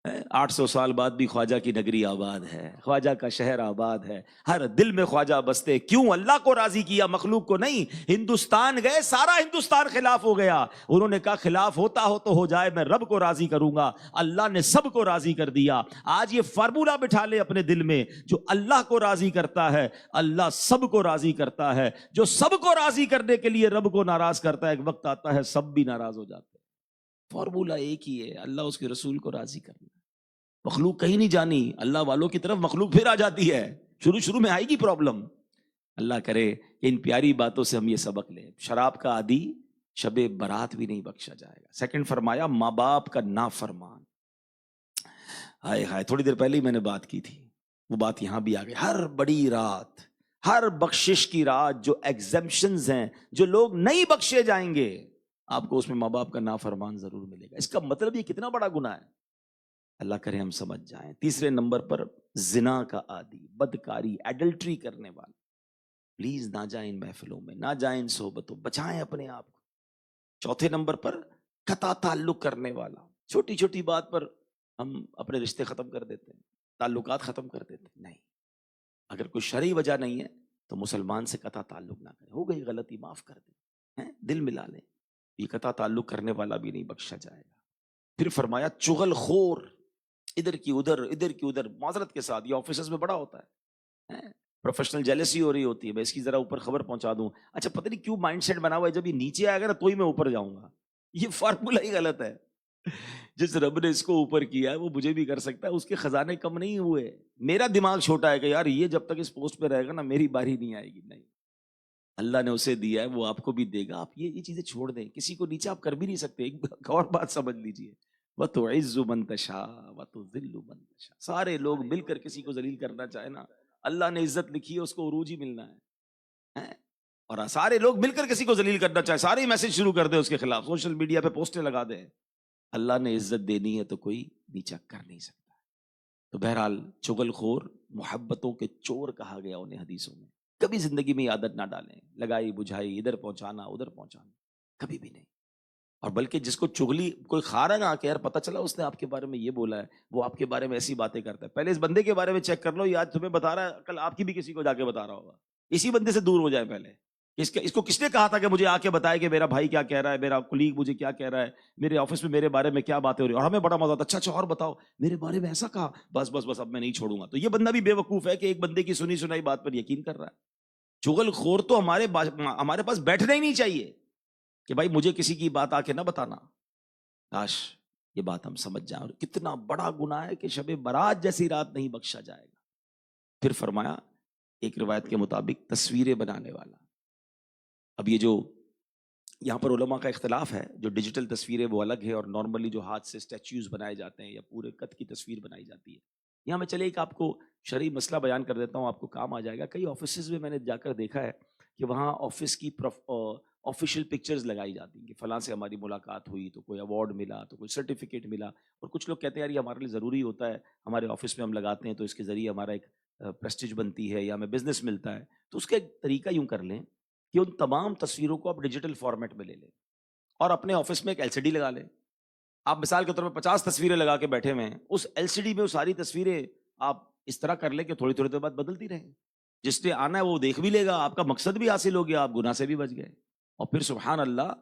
800 سال بعد بھی خواجہ کی نگری آباد ہے، خواجہ کا شہر آباد ہے، ہر دل میں خواجہ بستے. کیوں؟ اللہ کو راضی کیا، مخلوق کو نہیں. ہندوستان گئے، سارا ہندوستان خلاف ہو گیا، انہوں نے کہا خلاف ہوتا ہو تو ہو جائے، میں رب کو راضی کروں گا. اللہ نے سب کو راضی کر دیا. آج یہ فارمولا بٹھا لے اپنے دل میں، جو اللہ کو راضی کرتا ہے اللہ سب کو راضی کرتا ہے، جو سب کو راضی کرنے کے لیے رب کو ناراض کرتا ہے، ایک وقت آتا ہے سب بھی ناراض ہو جاتے ہیں. فارمولا ایک ہی ہے، اللہ اس کے رسول کو راضی کرنا. مخلوق کہیں نہیں جانی، اللہ والوں کی طرف مخلوق پھر آ جاتی ہے. شروع میں آئے گی پرابلم. اللہ کرے کہ ان پیاری باتوں سے ہم یہ سبق لیں. شراب کا عادی شب برات بھی نہیں بخشا جائے گا. سیکنڈ فرمایا ماں باپ کا نافرمان. ہائے ہائے، تھوڑی دیر پہلے ہی میں نے بات کی تھی، وہ بات یہاں بھی آ گئی. ہر بڑی رات ہر بخشش کی رات جو ایگزمپشنز ہیں، جو لوگ نہیں بخشے جائیں گے، آپ کو اس میں ماں باپ کا نافرمان ضرور ملے گا۔ اس کا مطلب یہ کتنا بڑا گناہ ہے، اللہ کرے ہم سمجھ جائیں۔ تیسرے نمبر پر زنا کا عادی، بدکاری، ایڈلٹری کرنے والا، پلیز نہ جائیں ان محفلوں میں، نہ جائیں ان صحبتوں، بچائیں اپنے آپ کو۔ چوتھے نمبر پر قطع تعلق کرنے والا، چھوٹی چھوٹی بات پر ہم اپنے رشتے ختم کر دیتے ہیں، تعلقات ختم کر دیتے ہیں۔ نہیں، اگر کوئی شرعی وجہ نہیں ہے تو مسلمان سے قطع تعلق نہ کریں، ہو گئی غلطی معاف کر دیں، دل ملا لیں، یہ قطع تعلق کرنے والا بھی نہیں بخشا جائے گا۔ پھر فرمایا چغل خور، ادھر کی ادھر ادھر کی ادھر، معذرت کے ساتھ یہ آفیسز میں بڑا ہوتا ہے، پروفیشنل جیلسی ہو رہی ہوتی ہے، میں اس کی ذرا اوپر خبر پہنچا دوں، اچھا پتہ نہیں کیوں مائنڈ سیٹ بنا ہوا ہے، جب یہ نیچے آئے گا نا تو ہی میں اوپر جاؤں گا۔ یہ فارمولا ہی غلط ہے۔ جس رب نے اس کو اوپر کیا ہے وہ مجھے بھی کر سکتا ہے، اس کے خزانے کم نہیں ہوئے۔ میرا دماغ چھوٹا ہے کہ یار یہ جب تک اس پوسٹ پہ رہے گا نا میری باری نہیں آئے گی، نہیں، اللہ نے اسے دیا ہے وہ آپ کو بھی دے گا۔ آپ یہ چیزیں چھوڑ دیں، کسی کو نیچے آپ کر بھی نہیں سکتے۔ ایک اور بات سمجھ لیجئے، وَتُعِزُّ مَن تَشَاءُ وَتُذِلُّ مَن تَشَاءُ، سارے لوگ مل کر کسی کو ذلیل کرنا چاہے نا، اللہ نے عزت لکھی ہے اس کو عروج ہی ملنا ہے، اور سارے لوگ مل کر کسی کو ذلیل کرنا چاہے، سارے میسج شروع کر دیں اس کے خلاف، سوشل میڈیا پہ پوسٹیں لگا دیں، اللہ نے عزت دینی ہے تو کوئی نیچا کر نہیں سکتا۔ تو بہرحال چغل خور، محبتوں کے چور کہا گیا انہیں حدیثوں میں۔ کبھی زندگی میں یہ عادت نہ ڈالیں، لگائی بجھائی، ادھر پہنچانا ادھر پہنچانا، کبھی بھی نہیں۔ اور بلکہ جس کو چغلی کوئی کھا رہا ہے نا کہ یار پتہ چلا اس نے آپ کے بارے میں یہ بولا ہے، وہ آپ کے بارے میں ایسی باتیں کرتا ہے، پہلے اس بندے کے بارے میں چیک کر لو، یہ آج تمہیں بتا رہا ہے، کل آپ کی بھی کسی کو جا کے بتا رہا ہوگا۔ اسی بندے سے دور ہو جائے پہلے۔ اس کو کس نے کہا تھا کہ مجھے آ کے بتائے کہ میرا بھائی کیا کہہ رہا ہے، میرا کلیگ مجھے کیا کہہ رہا ہے، میرے آفس میں میرے بارے میں کیا باتیں ہو رہی ہیں، اور ہمیں بڑا مزہ آتا، اچھا اور بتاؤ میرے بارے میں ایسا کہا، بس بس بس اب میں نہیں چھوڑوں گا۔ تو یہ بندہ بھی بے وقوف ہے کہ ایک بندے کی سنی سنائی بات پر یقین کر رہا ہے۔ چغل خور تو ہمارے پاس بیٹھنا ہی نہیں چاہیے کہ بھائی مجھے کسی کی بات آ کے نہ بتانا۔ کاش یہ بات ہم سمجھ جائیں، اور کتنا بڑا گناہ ہے کہ شب برات جیسی رات نہیں بخشا جائے گا۔ پھر فرمایا ایک روایت کے مطابق تصویریں بنانے والا۔ اب یہ جو یہاں پر علماء کا اختلاف ہے، جو ڈیجیٹل تصویریں وہ الگ ہے، اور نارملی جو ہاتھ سے اسٹیچوز بنائے جاتے ہیں یا پورے قد کی تصویر بنائی جاتی ہے۔ یہاں میں چلے ایک آپ کو شرعی مسئلہ بیان کر دیتا ہوں، آپ کو کام آ جائے گا۔ کئی آفیسز میں میں نے جا کر دیکھا ہے کہ وہاں آفس کی آفیشیل پکچرز لگائی جاتی ہیں کہ فلاں سے ہماری ملاقات ہوئی تو کوئی ایوارڈ ملا، تو کوئی سرٹیفکیٹ ملا، اور کچھ لوگ کہتے ہیں یار یہ ہمارے لیے ضروری ہوتا ہے، ہمارے آفس میں ہم لگاتے ہیں تو اس کے ذریعے ہمارا ایک پریسٹیج بنتی ہے یا ہمیں بزنس ملتا ہے۔ تو اس کا ایک طریقہ یوں کر لیں کہ ان تمام تصویروں کو آپ ڈیجیٹل فارمیٹ میں لے لیں اور اپنے آفس میں ایک ایل سی ڈی لگا لیں۔ آپ مثال کے طور پر 50 تصویریں لگا کے بیٹھے ہوئے ہیں، اس ایل سی ڈی میں وہ ساری تصویریں آپ اس طرح کر لیں کہ تھوڑی تھوڑی دیر بعد بدلتی رہیں، جس نے آنا ہے وہ دیکھ بھی لے گا، آپ کا مقصد بھی حاصل ہو گیا، آپ گناہ سے بھی بچ گئے۔ اور پھر سبحان اللہ،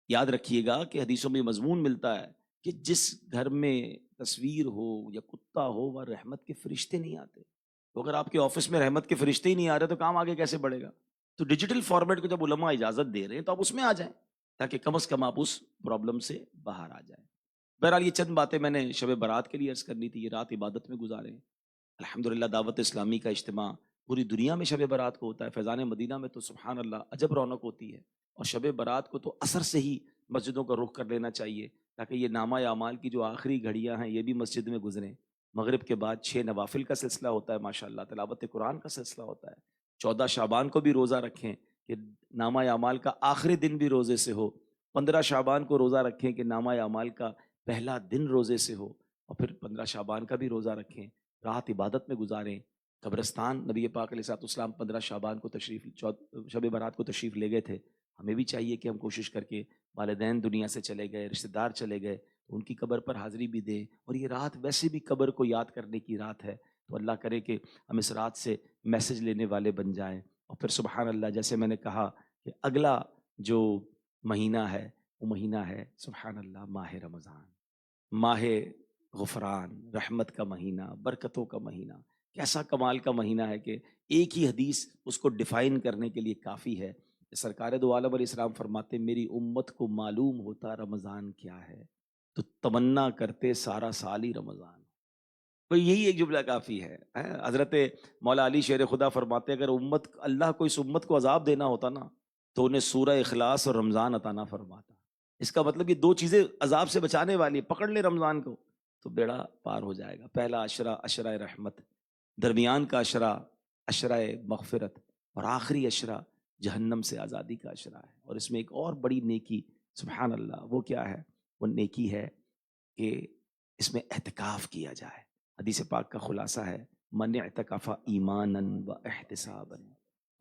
یاد رکھیے گا کہ حدیثوں میں مضمون ملتا ہے کہ جس گھر میں تصویر ہو یا کتا ہو وہ رحمت کے فرشتے نہیں آتے۔ تو اگر آپ کے آفس میں رحمت کے فرشتے ہی نہیں آ رہے تو کام آگے کیسے بڑھے گا؟ تو ڈیجیٹل فارمیٹ کو جب علماء اجازت دے رہے ہیں تو آپ اس میں آ جائیں تاکہ کم از کم آپ اس پرابلم سے باہر آ جائیں۔ بہرحال یہ چند باتیں میں نے شب برات کے لیے عرض کرنی تھی۔ یہ رات عبادت میں گزاریں۔ الحمدللہ دعوت اسلامی کا اجتماع پوری دنیا میں شب برات کو ہوتا ہے، فیضان مدینہ میں تو سبحان اللہ عجب رونق ہوتی ہے، اور شب برات کو تو عصر سے ہی مسجدوں کا رخ کر لینا چاہیے تاکہ یہ نامہ اعمال کی جو آخری گھڑیاں ہیں یہ بھی مسجد میں گزریں۔ مغرب کے بعد 6 نوافل کا سلسلہ ہوتا ہے، ماشاءاللہ تلاوت قرآن کا سلسلہ ہوتا ہے۔ 14 شعبان کو بھی روزہ رکھیں کہ نامہ اعمال کا آخری دن بھی روزے سے ہو۔ 15 شعبان کو روزہ رکھیں کہ نامہ اعمال کا پہلا دن روزے سے ہو، اور پھر 15 شعبان کا بھی روزہ رکھیں، رات عبادت میں گزاریں۔ قبرستان نبی پاک علیہ الصلوۃ والسلام 15 شعبان کو شب برات کو تشریف لے گئے تھے۔ ہمیں بھی چاہیے کہ ہم کوشش کر کے، والدین دنیا سے چلے گئے، رشتہ دار چلے گئے، ان کی قبر پر حاضری بھی دیں، اور یہ رات ویسے بھی قبر کو یاد کرنے کی رات ہے، تو اللہ کرے کہ ہم اس رات سے میسج لینے والے بن جائیں۔ اور پھر سبحان اللہ، جیسے میں نے کہا کہ اگلا جو مہینہ ہے وہ مہینہ ہے سبحان اللہ ماہ رمضان، ماہ غفران، رحمت کا مہینہ، برکتوں کا مہینہ۔ کیسا کمال کا مہینہ ہے کہ ایک ہی حدیث اس کو ڈیفائن کرنے کے لیے کافی ہے۔ سرکار دو عالم علیہ السلام فرماتے میری امت کو معلوم ہوتا رمضان کیا ہے تو تمنا کرتے سارا سال ہی رمضان۔ تو یہی ایک جملہ کافی ہے۔ حضرت مولا علی شیر خدا فرماتے اگر اللہ کو اس امت کو عذاب دینا ہوتا نا تو انہیں سورہ اخلاص اور رمضان عطا نہ فرماتا۔ اس کا مطلب یہ دو چیزیں عذاب سے بچانے والی، پکڑ لے رمضان کو تو بیڑا پار ہو جائے گا۔ پہلا عشرہ عشرہ رحمت، درمیان کا عشرہ عشرہ مغفرت، اور آخری عشرہ جہنم سے آزادی کا عشرہ ہے. اور اس میں ایک اور بڑی نیکی، سبحان اللہ، وہ کیا ہے؟ وہ نیکی ہے کہ اس میں اعتکاف کیا جائے. حدیث پاک کا خلاصہ ہے، من اعتکف ایمانا و احتسابا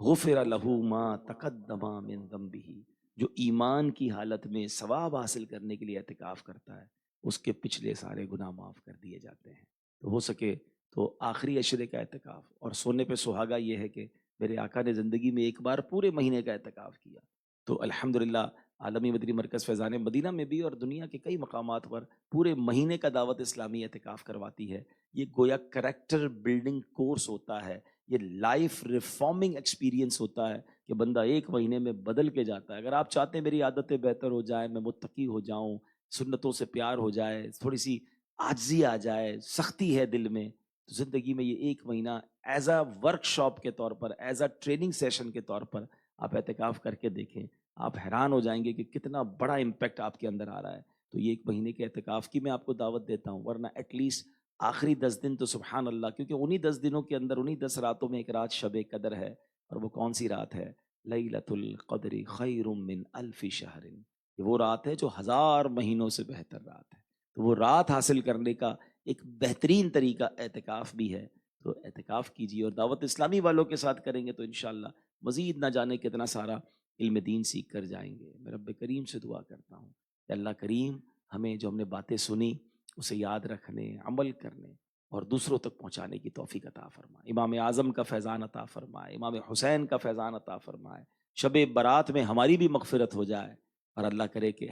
غفر له ما تقدم من ذنبه. جو ایمان کی حالت میں ثواب حاصل کرنے کے لیے اعتکاف کرتا ہے، اس کے پچھلے سارے گناہ معاف کر دیے جاتے ہیں. تو ہو سکے تو آخری عشرے کا اعتکاف. اور سونے پہ سہاگا یہ ہے کہ میرے آقا نے زندگی میں ایک بار پورے مہینے کا اعتکاف کیا. تو الحمدللہ عالمی مدنی مرکز فیضان مدینہ میں بھی اور دنیا کے کئی مقامات پر پورے مہینے کا دعوت اسلامی اعتکاف کرواتی ہے. یہ گویا کریکٹر بلڈنگ کورس ہوتا ہے، یہ لائف ریفارمنگ ایکسپیرینس ہوتا ہے کہ بندہ ایک مہینے میں بدل کے جاتا ہے. اگر آپ چاہتے ہیں میری عادتیں بہتر ہو جائیں، میں متقی ہو جاؤں، سنتوں سے پیار ہو جائے، تھوڑی سی عاجزی آ جائے، سختی ہے دل میں، تو زندگی میں یہ ایک مہینہ ایز اے ورک شاپ کے طور پر، ایز اے ٹریننگ سیشن کے طور پر آپ اعتکاف کر کے دیکھیں. آپ حیران ہو جائیں گے کہ کتنا بڑا امپیکٹ آپ کے اندر آ رہا ہے. تو یہ ایک مہینے کے اعتکاف کی میں آپ کو دعوت دیتا ہوں. ورنہ ایٹ لیسٹ آخری 10 دن تو سبحان اللہ، کیونکہ انہی 10 دنوں کے اندر، انہی 10 راتوں میں ایک رات شب قدر ہے. اور وہ کون سی رات ہے؟ لیلۃ القدر خیر من الف شہر. یہ وہ رات ہے جو 1000 مہینوں سے بہتر رات ہے. تو وہ رات حاصل کرنے کا ایک بہترین طریقہ اعتکاف بھی ہے. تو اعتکاف کیجیے، اور دعوت اسلامی والوں کے ساتھ کریں گے تو انشاءاللہ مزید نہ جانے کتنا سارا علم دین سیکھ کر جائیں گے. میں رب کریم سے دعا کرتا ہوں کہ اللہ کریم ہمیں جو ہم نے باتیں سنی اسے یاد رکھنے، عمل کرنے اور دوسروں تک پہنچانے کی توفیق عطا فرمائے. امام اعظم کا فیضان عطا فرمائے، امام حسین کا فیضان عطا فرمائے. شب برات میں ہماری بھی مغفرت ہو جائے، اور اللہ کرے کہ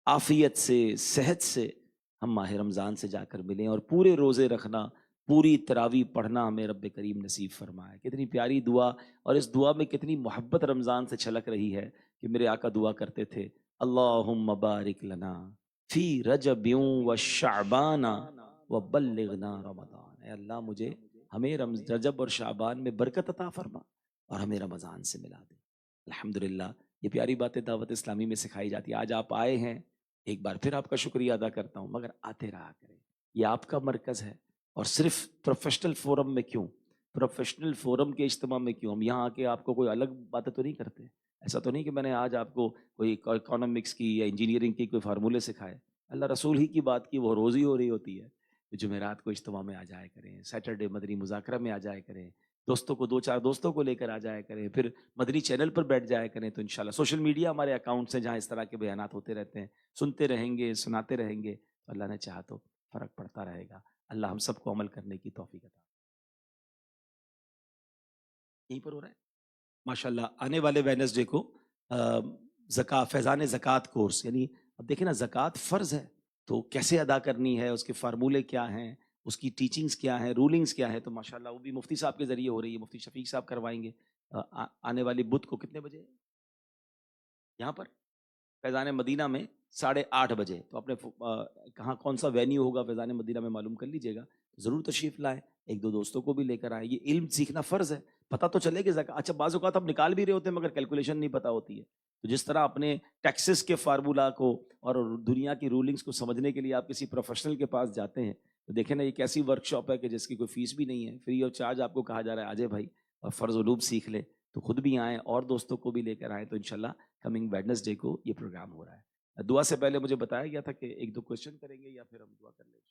عافیت سے، صحت سے ہم ماہ رمضان سے جا کر ملیں، اور پورے روزے رکھنا، پوری تراویح پڑھنا ہمیں رب کریم نصیب فرمائے. کتنی پیاری دعا، اور اس دعا میں کتنی محبت رمضان سے چھلک رہی ہے کہ میرے آقا دعا کرتے تھے، اللہم بارک لنا فی رجب و شعبان و بلغنا رمضان. اے اللہ مجھے، ہمیں رجب اور شعبان میں برکت عطا فرما اور ہمیں رمضان سے ملا دے. الحمدللہ یہ پیاری باتیں دعوت اسلامی میں سکھائی جاتی ہے. آج آپ آئے ہیں، ایک بار پھر آپ کا شکریہ ادا کرتا ہوں، مگر آتے رہا کریں. یہ آپ کا مرکز ہے. اور صرف پروفیشنل فورم میں کیوں، پروفیشنل فورم کے اجتماع میں کیوں، ہم یہاں آ کے آپ کو کوئی الگ باتیں تو نہیں کرتے. ایسا تو نہیں کہ میں نے آج آپ کو کوئی اکانومکس کی یا انجینئرنگ کی کوئی فارمولے سکھائے. اللہ رسول ہی کی بات کی، وہ روزی ہو رہی ہوتی ہے. جمعرات کو اجتماع میں آ جائے کریں، سیٹرڈے مدنی مذاکرہ میں آ جائے کریں، دوستوں کو 2 4 دوستوں کو لے کر آ جائے کریں، پھر مدنی چینل پر بیٹھ جائے کریں. تو انشاءاللہ سوشل میڈیا ہمارے اکاؤنٹس ہیں جہاں اس طرح کے بیانات ہوتے رہتے ہیں، سنتے رہیں گے، سناتے رہیں گے. اللہ نے چاہا تو فرق پڑتا رہے گا. اللہ ہم سب کو عمل کرنے کی توفیق عطا. یہیں پر ہو رہا ہے ماشاءاللہ. آنے والے وینسڈے کو فیضان زکوٰۃ کورس، یعنی اب دیکھیں نا، زکوٰۃ فرض ہے تو کیسے ادا کرنی ہے، اس کے فارمولے کیا ہیں، اس کی ٹیچنگز کیا ہیں، رولنگز کیا ہیں. تو ماشاءاللہ وہ بھی مفتی صاحب کے ذریعے ہو رہی ہے، مفتی شفیق صاحب کروائیں گے. آنے والی بدھ کو کتنے بجے یہاں پر فیضان مدینہ میں 8:30 بجے. تو اپنے کہاں کون سا وینیو ہوگا فیضان مدینہ میں معلوم کر لیجیے گا. ضرور تشریف لائیں، 1 2 دوستوں کو بھی لے کر آئیں. یہ علم سیکھنا فرض ہے. پتہ تو چلے کہ اچھا بعض اوقات ہم نکال بھی رہے ہوتے ہیں مگر کیلکولیشن نہیں پتہ ہوتی ہے. تو جس طرح اپنے ٹیکسز کے فارمولا کو اور دنیا کی رولنگز کو سمجھنے کے لیے آپ کسی پروفیشنل کے پاس جاتے ہیں، تو دیکھیں نا یہ کیسی ورک شاپ ہے کہ جس کی کوئی فیس بھی نہیں ہے، فری آف چارج آپ کو کہا جا رہا ہے آجے بھائی اور فرض علوم سیکھ لے. تو خود بھی آئیں اور دوستوں کو بھی لے کر آئیں. تو انشاءاللہ کمنگ ویڈنسڈے کو یہ پروگرام ہو رہا ہے. دعا سے پہلے مجھے بتایا گیا تھا کہ 1 2 کوشچن کریں گے یا پھر ہم دعا کر لیں.